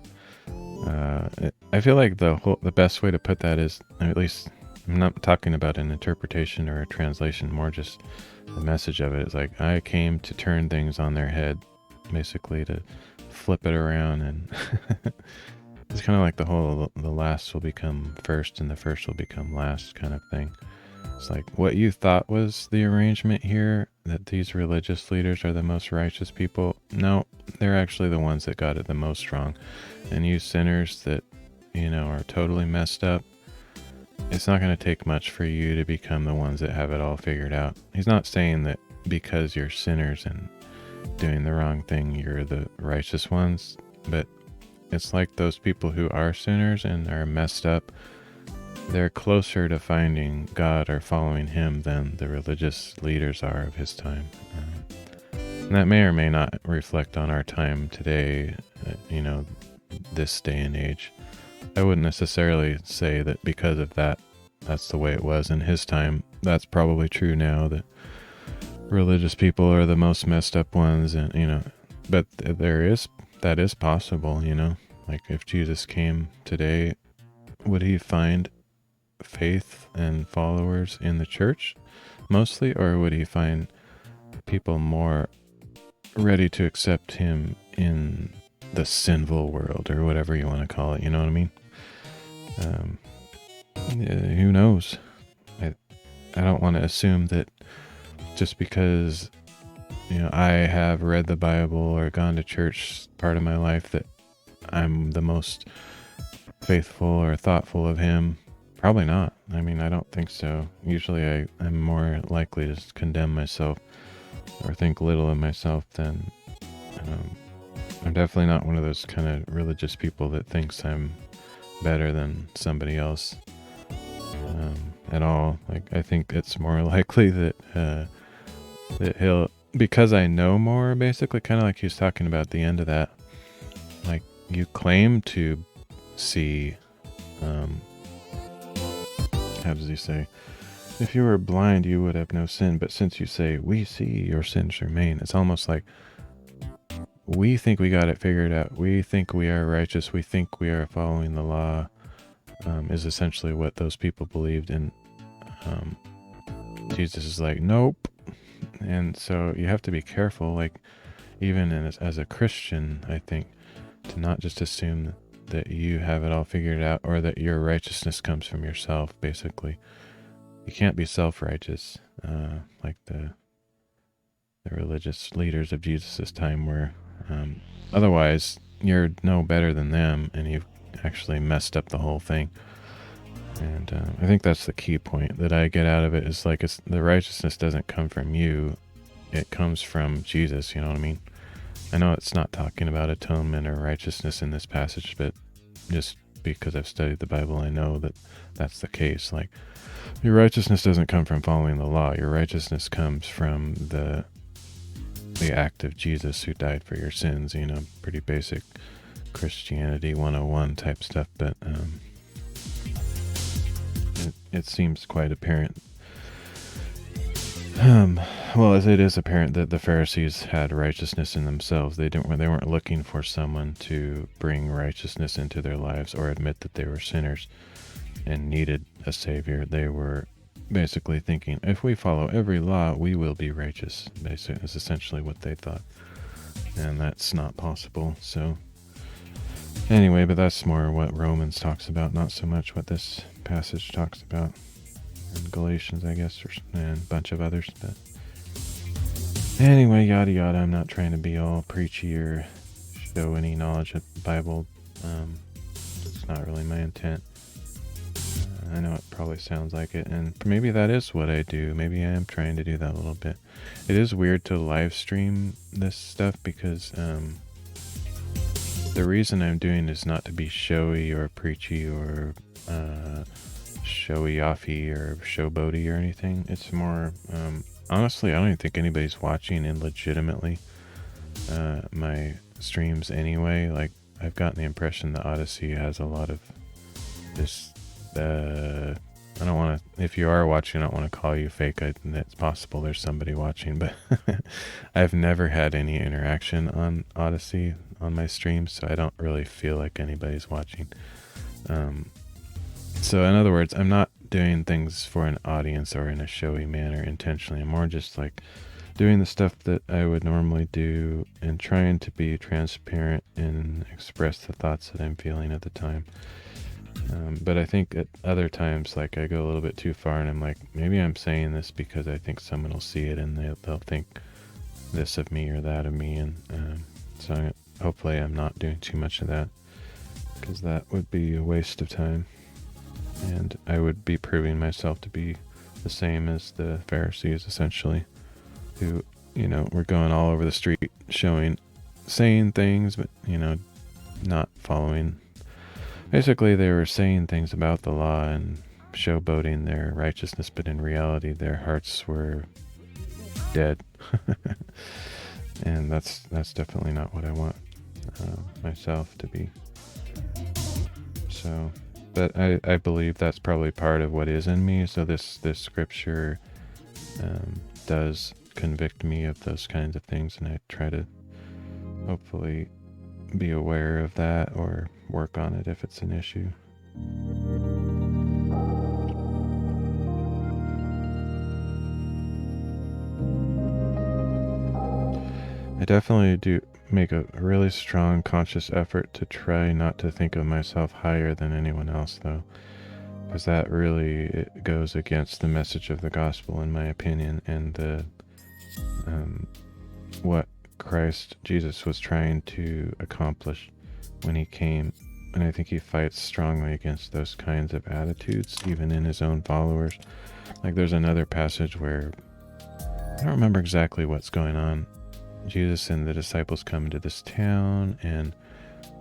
I feel like the best way to put that is, at least I'm not talking about an interpretation or a translation, more just the message of it. It's like, I came to turn things on their head, basically to flip it around, and it's kind of like the last will become first and the first will become last kind of thing. It's like what you thought was the arrangement here, that these religious leaders are the most righteous people. No, they're actually the ones that got it the most wrong. And you sinners that, are totally messed up, it's not going to take much for you to become the ones that have it all figured out. He's not saying that because you're sinners and doing the wrong thing, you're the righteous ones, but it's like those people who are sinners and are messed up, they're closer to finding God or following him than the religious leaders are of his time. And that may or may not reflect on our time today, this day and age. I wouldn't necessarily say that because of that, that's the way it was in his time. That's probably true now, that religious people are the most messed up ones, and, but that is possible, like if Jesus came today, would he find faith and followers in the church mostly, or would he find people more ready to accept him in the sinful world, or whatever you want to call it? You know what I mean? Who knows? I don't want to assume that just because I have read the Bible or gone to church part of my life that I'm the most faithful or thoughtful of him. Probably not. I mean, I don't think so. Usually I'm more likely to condemn myself or think little of myself than I'm definitely not one of those kind of religious people that thinks I'm better than somebody else at all. Like, I think it's more likely that he'll, because I know more, basically, kind of like he was talking about at the end of that. Like, you claim to see, how does he say? If you were blind, you would have no sin. But since you say, we see, your sins remain. It's almost like we think we got it figured out. We think we are righteous. We think we are following the law, is essentially what those people believed. And Jesus is like, nope. And so you have to be careful, like, even as a Christian, I think, to not just assume that you have it all figured out, or that your righteousness comes from yourself, basically. You can't be self-righteous, like the religious leaders of Jesus' time were. Otherwise, you're no better than them, and you've actually messed up the whole thing. And I think that's the key point that I get out of it, is like, the righteousness doesn't come from you, it comes from Jesus, you know what I mean? I know it's not talking about atonement or righteousness in this passage, but just because I've studied the Bible, I know that that's the case. Like, your righteousness doesn't come from following the law. Your righteousness comes from the act of Jesus who died for your sins, pretty basic Christianity 101 type stuff, but it seems quite apparent. Well, as it is apparent that the Pharisees had righteousness in themselves. They weren't looking for someone to bring righteousness into their lives or admit that they were sinners and needed a savior. They were basically thinking, if we follow every law, we will be righteous. Basically, is essentially what they thought, and that's not possible. So anyway, but that's more what Romans talks about, not so much what this passage talks about. And Galatians, I guess, and a bunch of others. But anyway, yada yada. I'm not trying to be all preachy or show any knowledge of the Bible. It's not really my intent. I know it probably sounds like it, and maybe that is what I do. Maybe I am trying to do that a little bit. It is weird to live stream this stuff because the reason I'm doing is not to be showy or preachy or showy-offy or showboaty or anything. It's more, honestly, I don't even think anybody's watching in legitimately my streams anyway. Like, I've gotten the impression that Odyssey has a lot of this, I don't want to, if you are watching, I don't want to call you fake. It's possible there's somebody watching, but I've never had any interaction on Odyssey on my streams, so I don't really feel like anybody's watching. So in other words, I'm not doing things for an audience or in a showy manner intentionally. I'm more just like doing the stuff that I would normally do and trying to be transparent and express the thoughts that I'm feeling at the time. But I think at other times, like, I go a little bit too far and I'm like, maybe I'm saying this because I think someone will see it and they'll think this of me or that of me. And so hopefully I'm not doing too much of that, because that would be a waste of time. And I would be proving myself to be the same as the Pharisees, essentially, who, were going all over the street saying things, but, not following. Basically, they were saying things about the law and showboating their righteousness, but in reality, their hearts were dead. And that's definitely not what I want myself to be. So, but I believe that's probably part of what is in me. So this scripture does convict me of those kinds of things, and I try to hopefully be aware of that or work on it if it's an issue. I definitely do make a really strong conscious effort to try not to think of myself higher than anyone else, though, because that really it goes against the message of the gospel, in my opinion, and the what Jesus was trying to accomplish when he came. And I think he fights strongly against those kinds of attitudes, even in his own followers. Like, there's another passage where I don't remember exactly what's going on. Jesus and the disciples come into this town, and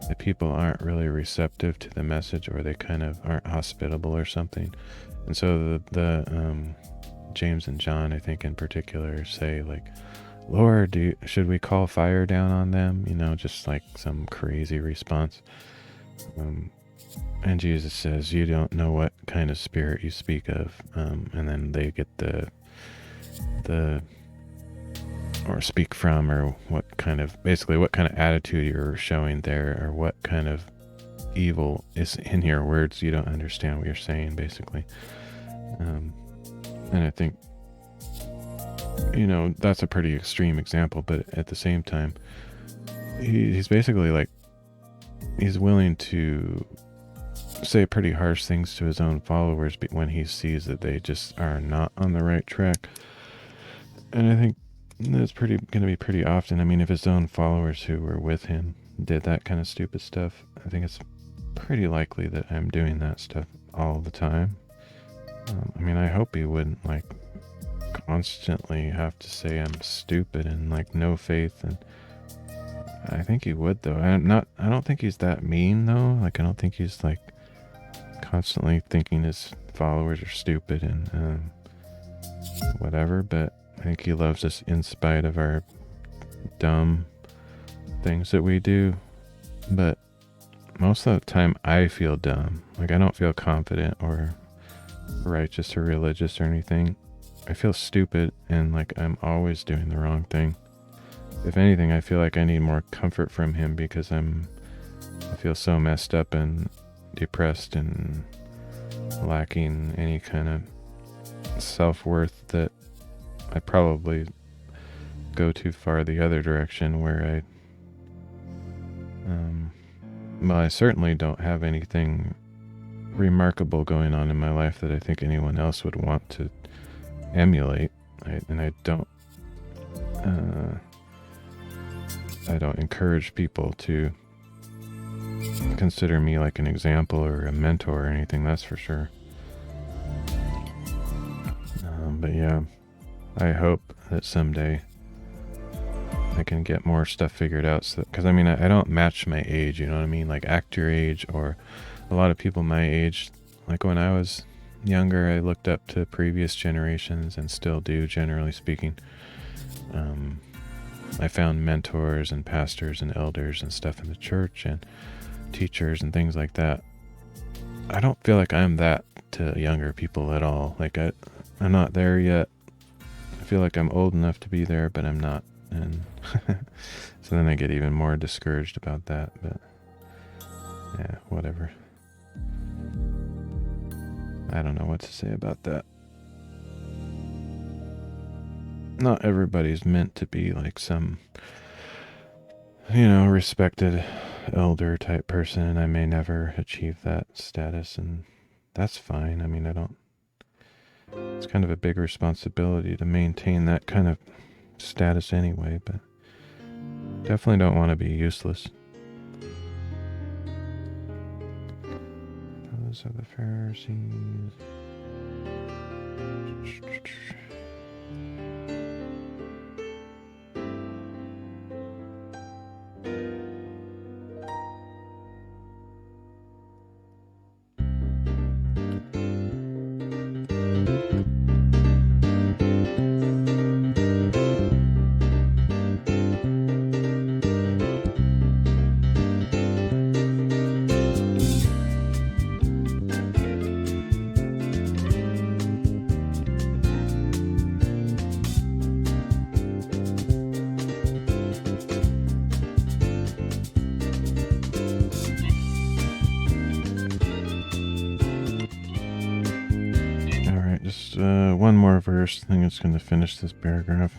the people aren't really receptive to the message, or they kind of aren't hospitable or something. And so the James and John, I think in particular, say, like, Lord, should we call fire down on them? Just like some crazy response. And Jesus says, you don't know what kind of spirit you speak of. And then they get the or speak from, or basically what kind of attitude you're showing there, or what kind of evil is in your words. You don't understand what you're saying, basically. And I think, that's a pretty extreme example, but at the same time, he's basically like, he's willing to say pretty harsh things to his own followers when he sees that they just are not on the right track. And I think that's going to be pretty often. I mean, if his own followers who were with him did that kind of stupid stuff, I think it's pretty likely that I'm doing that stuff all the time. I mean, I hope he wouldn't constantly have to say I'm stupid and no faith, and I think he would, though. I don't think he's that mean, though. I don't think he's constantly thinking his followers are stupid and whatever, but I think he loves us in spite of our dumb things that we do. But most of the time I feel dumb. I don't feel confident or righteous or religious or anything. I feel stupid and like I'm always doing the wrong thing. If anything, I feel like I need more comfort from him because I feel so messed up and depressed and lacking any kind of self-worth that I probably go too far the other direction where I certainly don't have anything remarkable going on in my life that I think anyone else would want to emulate. I don't encourage people to consider me like an example or a mentor or anything, that's for sure. But yeah, I hope that someday I can get more stuff figured out. Because I mean, I don't match my age, you know what I mean? Like act your age, or a lot of people my age. Like when I was younger, I looked up to previous generations and still do, generally speaking. I found mentors and pastors and elders and stuff in the church and teachers and things like that. I don't feel like I'm that to younger people at all. Like I'm not there yet. I feel like I'm old enough to be there, but I'm not. And so then I get even more discouraged about that. But yeah, whatever. I don't know what to say about that. Not everybody's meant to be like some, respected elder type person, and I may never achieve that status, and that's fine. I mean, it's kind of a big responsibility to maintain that kind of status anyway, but definitely don't want to be useless. Those are the Pharisees. One more verse. I think it's going to finish this paragraph.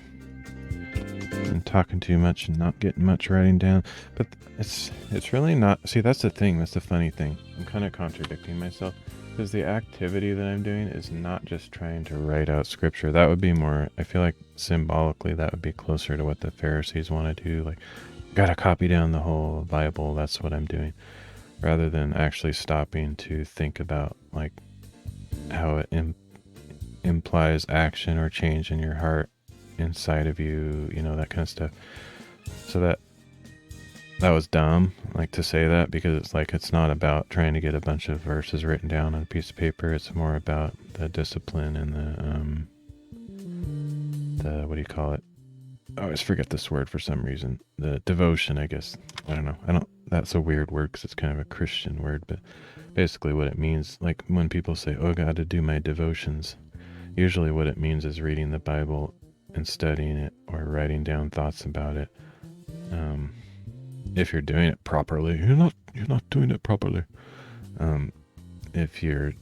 I'm talking too much and not getting much writing down, but it's really not. See, that's the thing. That's the funny thing. I'm kind of contradicting myself because the activity that I'm doing is not just trying to write out scripture. That would be more, I feel like symbolically that would be closer to what the Pharisees want to do. Like, gotta copy down the whole Bible. That's what I'm doing, rather than actually stopping to think about like how it implies action or change in your heart inside of you, that kind of stuff. So that was dumb, like, to say that, because it's like, it's not about trying to get a bunch of verses written down on a piece of paper. It's more about the discipline and the what do you call it? I always forget this word for some reason. The devotion, I guess. I don't know. That's a weird word because it's kind of a Christian word, but basically what it means, like when people say, oh, I got to do my devotions, usually what it means is reading the Bible and studying it or writing down thoughts about it. If you're doing it properly, you're not doing it properly. If you're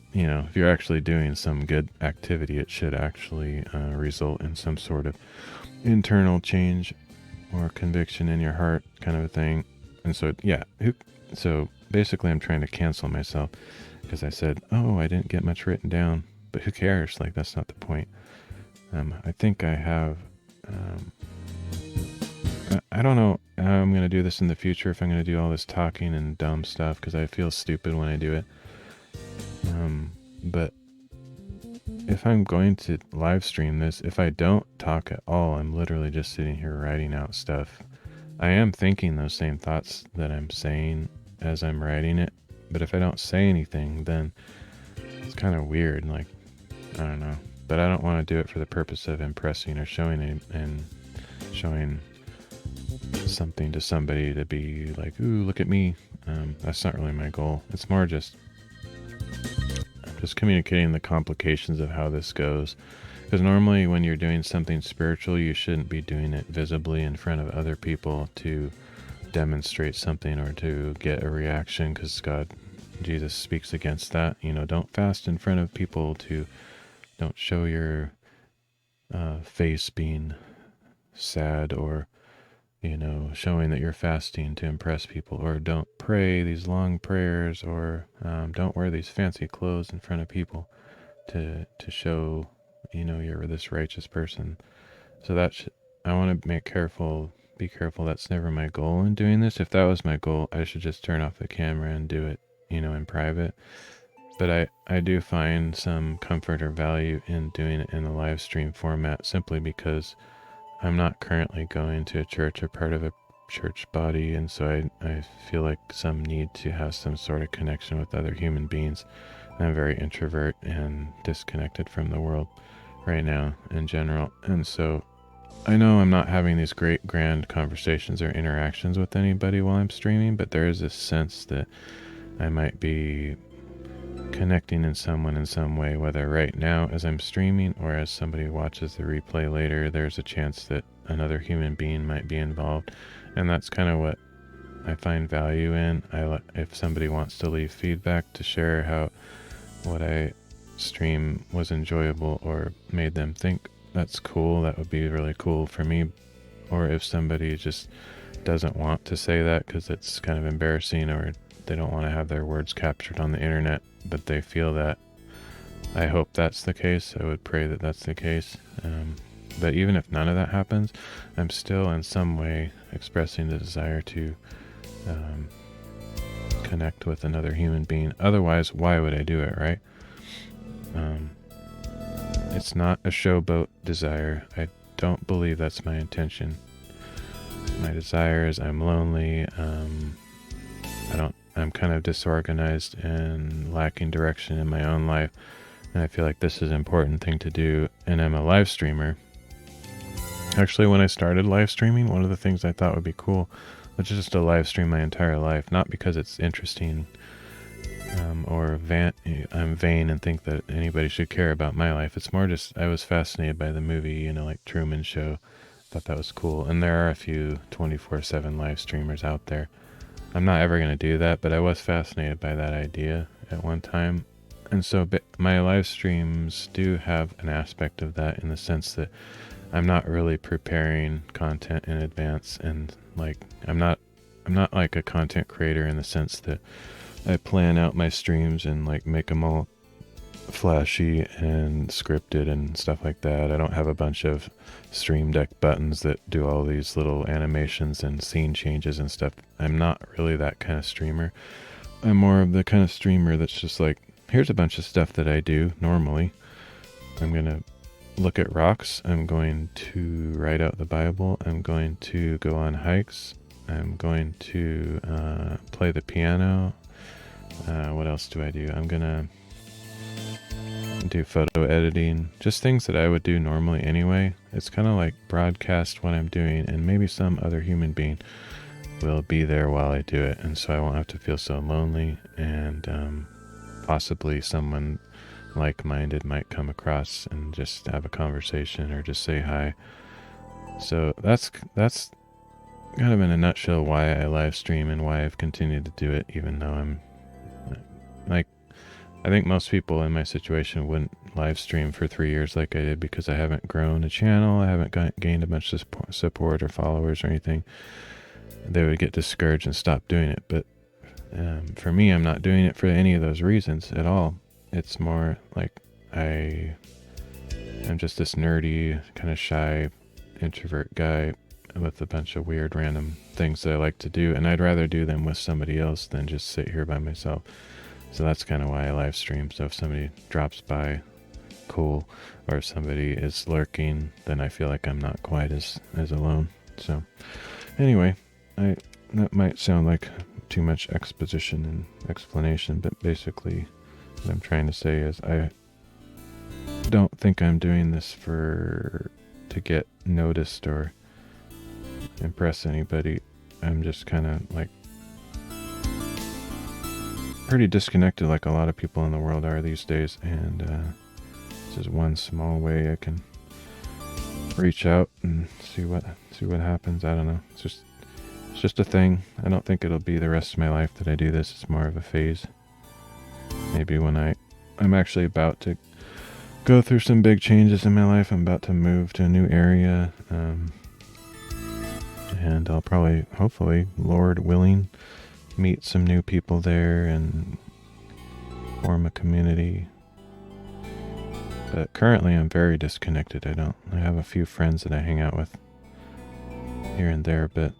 actually doing some good activity, it should actually result in some sort of internal change or conviction in your heart, kind of a thing. And so, yeah. So basically, I'm trying to cancel myself because I said, oh, I didn't get much written down. But who cares? Like, that's not the point. I think I have... I don't know how I'm going to do this in the future, if I'm going to do all this talking and dumb stuff, because I feel stupid when I do it. But if I'm going to live stream this, if I don't talk at all, I'm literally just sitting here writing out stuff. I am thinking those same thoughts that I'm saying as I'm writing it, but if I don't say anything, then it's kind of weird. Like, I don't know. But I don't want to do it for the purpose of impressing or showing something to somebody to be like, ooh, look at me. That's not really my goal. It's more just communicating the complications of how this goes Because normally when you're doing something spiritual, you shouldn't be doing it visibly in front of other people to demonstrate something or to get a reaction, because Jesus speaks against that. Don't fast in front of people don't show your face being sad, or showing that you're fasting to impress people, or don't pray these long prayers, or don't wear these fancy clothes in front of people to show you're this righteous person. So I want to be careful. That's never my goal in doing this. If that was my goal, I should just turn off the camera and do it in private. But I do find some comfort or value in doing it in a live stream format, simply because I'm not currently going to a church or part of a church body, and so I feel like some need to have some sort of connection with other human beings. I'm very introvert and disconnected from the world right now in general, and so I know I'm not having these great grand conversations or interactions with anybody while I'm streaming, but there is this sense that I might be connecting in some way, whether right now as I'm streaming or as somebody watches the replay later. There's a chance that another human being might be involved, and that's kind of what I find value in. If somebody wants to leave feedback to share how what I stream was enjoyable or made them think, that's cool. That would be really cool for me. Or if somebody just doesn't want to say that because it's kind of embarrassing, or they don't want to have their words captured on the internet, but they feel that, I hope that's the case. I would pray that that's the case. But even if none of that happens, I'm still in some way expressing the desire to connect with another human being. Otherwise, why would I do it, right? It's not a showboat desire. I don't believe that's my intention. My desire is, I'm lonely. I'm kind of disorganized and lacking direction in my own life, and I feel like this is an important thing to do, and I'm a live streamer. Actually, when I started live streaming, one of the things I thought would be cool was just to live stream my entire life, not because it's interesting or I'm vain and think that anybody should care about my life. It's more just I was fascinated by the movie, like Truman Show. Thought that was cool, and there are a few 24/7 live streamers out there. I'm not ever going to do that, but I was fascinated by that idea at one time. And so my live streams do have an aspect of that, in the sense that I'm not really preparing content in advance, and I'm not like a content creator in the sense that I plan out my streams and make them all flashy and scripted and stuff like that. I don't have a bunch of Stream Deck buttons that do all these little animations and scene changes and stuff. I'm not really that kind of streamer. I'm more of the kind of streamer that's just here's a bunch of stuff that I do normally. I'm going to look at rocks. I'm going to write out the Bible. I'm going to go on hikes. I'm going to play the piano. What else do I do? I'm going to do photo editing, just things that I would do normally anyway. It's kind of like broadcast what I'm doing, and maybe some other human being will be there while I do it, and so I won't have to feel so lonely, and possibly someone like-minded might come across and just have a conversation or just say hi. So that's kind of in a nutshell why I live stream and why I've continued to do it, even though I'm I think most people in my situation wouldn't live stream for 3 years like I did, because I haven't grown a channel. I haven't gained a bunch of support or followers or anything. They would get discouraged and stop doing it. But for me, I'm not doing it for any of those reasons at all. It's more like I'm just this nerdy, kind of shy, introvert guy with a bunch of weird random things that I like to do, and I'd rather do them with somebody else than just sit here by myself. So that's kind of why I live stream. So if somebody drops by, cool. Or if somebody is lurking, then I feel like I'm not quite as alone. So anyway, that might sound like too much exposition and explanation, but basically what I'm trying to say is I don't think I'm doing this to get noticed or impress anybody. I'm just kind of pretty disconnected, like a lot of people in the world are these days, and this is one small way I can reach out and see what happens. I don't know. It's just a thing. I don't think it'll be the rest of my life that I do this. It's more of a phase. Maybe when I'm actually about to go through some big changes in my life. I'm about to move to a new area, and I'll probably, hopefully, Lord willing, meet some new people there and form a community. But currently I'm very disconnected. I have a few friends that I hang out with here and there, but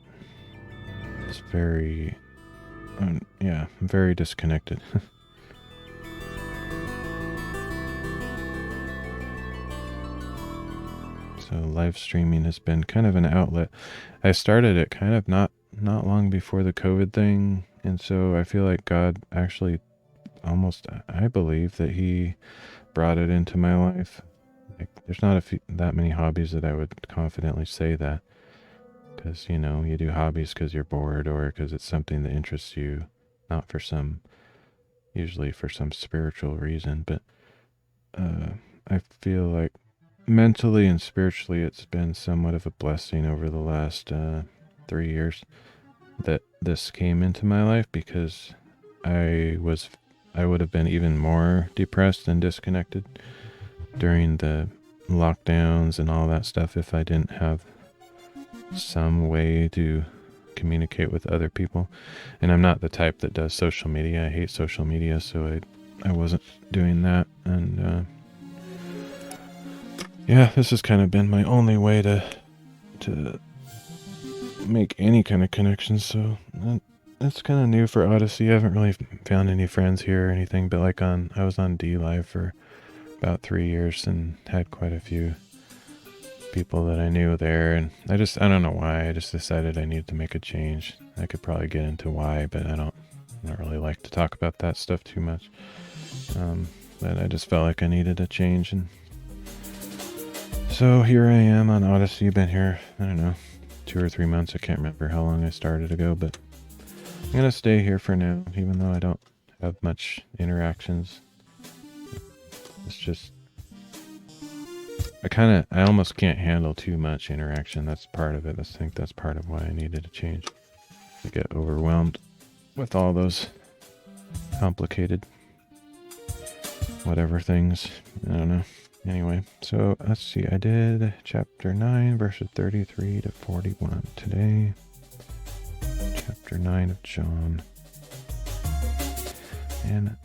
it's very, I'm very disconnected. So live streaming has been kind of an outlet. I started it kind of not long before the COVID thing, and so I feel like God actually I believe that he brought it into my life. Like, there's not that many hobbies that I would confidently say that, because you do hobbies because you're bored or because it's something that interests you, not usually for some spiritual reason. But I feel like mentally and spiritually it's been somewhat of a blessing over the last 3 years that this came into my life, because I would have been even more depressed and disconnected during the lockdowns and all that stuff if I didn't have some way to communicate with other people. And I'm not the type that does social media. I hate social media, so I wasn't doing that. And this has kind of been my only way to make any kind of connections. So that's kind of new for Odyssey. I haven't really found any friends here or anything, but I was on D Live for about 3 years and had quite a few people that I knew there, and I don't know why. I just decided I needed to make a change. I could probably get into why, but I don't really like to talk about that stuff too much. But I just felt like I needed a change, and so here I am on Odyssey. Been here, I don't know, 2 or 3 months. I can't remember how long I started ago, but I'm gonna stay here for now, even though I don't have much interactions. It's just I almost can't handle too much interaction. That's part of it. I think that's part of why I needed a change. I get overwhelmed with all those complicated whatever things. I don't know. Anyway, so let's see. I did chapter 9, verses 33 to 41 today. Chapter 9 of John. And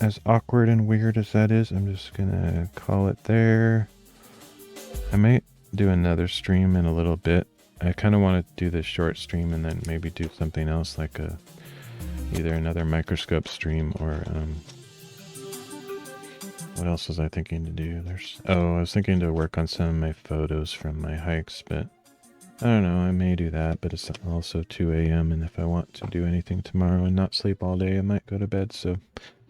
as awkward and weird as that is, I'm just gonna call it there. I might do another stream in a little bit. I kind of want to do this short stream and then maybe do something else, like either another microscope stream or what else was I thinking to do? I was thinking to work on some of my photos from my hikes, but I don't know, I may do that, but it's also 2 a.m. and if I want to do anything tomorrow and not sleep all day, I might go to bed, so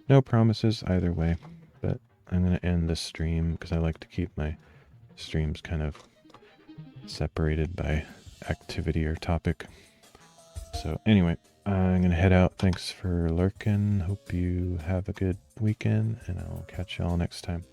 no promises either way. But I'm going to end this stream because I like to keep my streams kind of separated by activity or topic. So anyway, I'm gonna head out. Thanks for lurking. Hope you have a good weekend, and I'll catch y'all next time.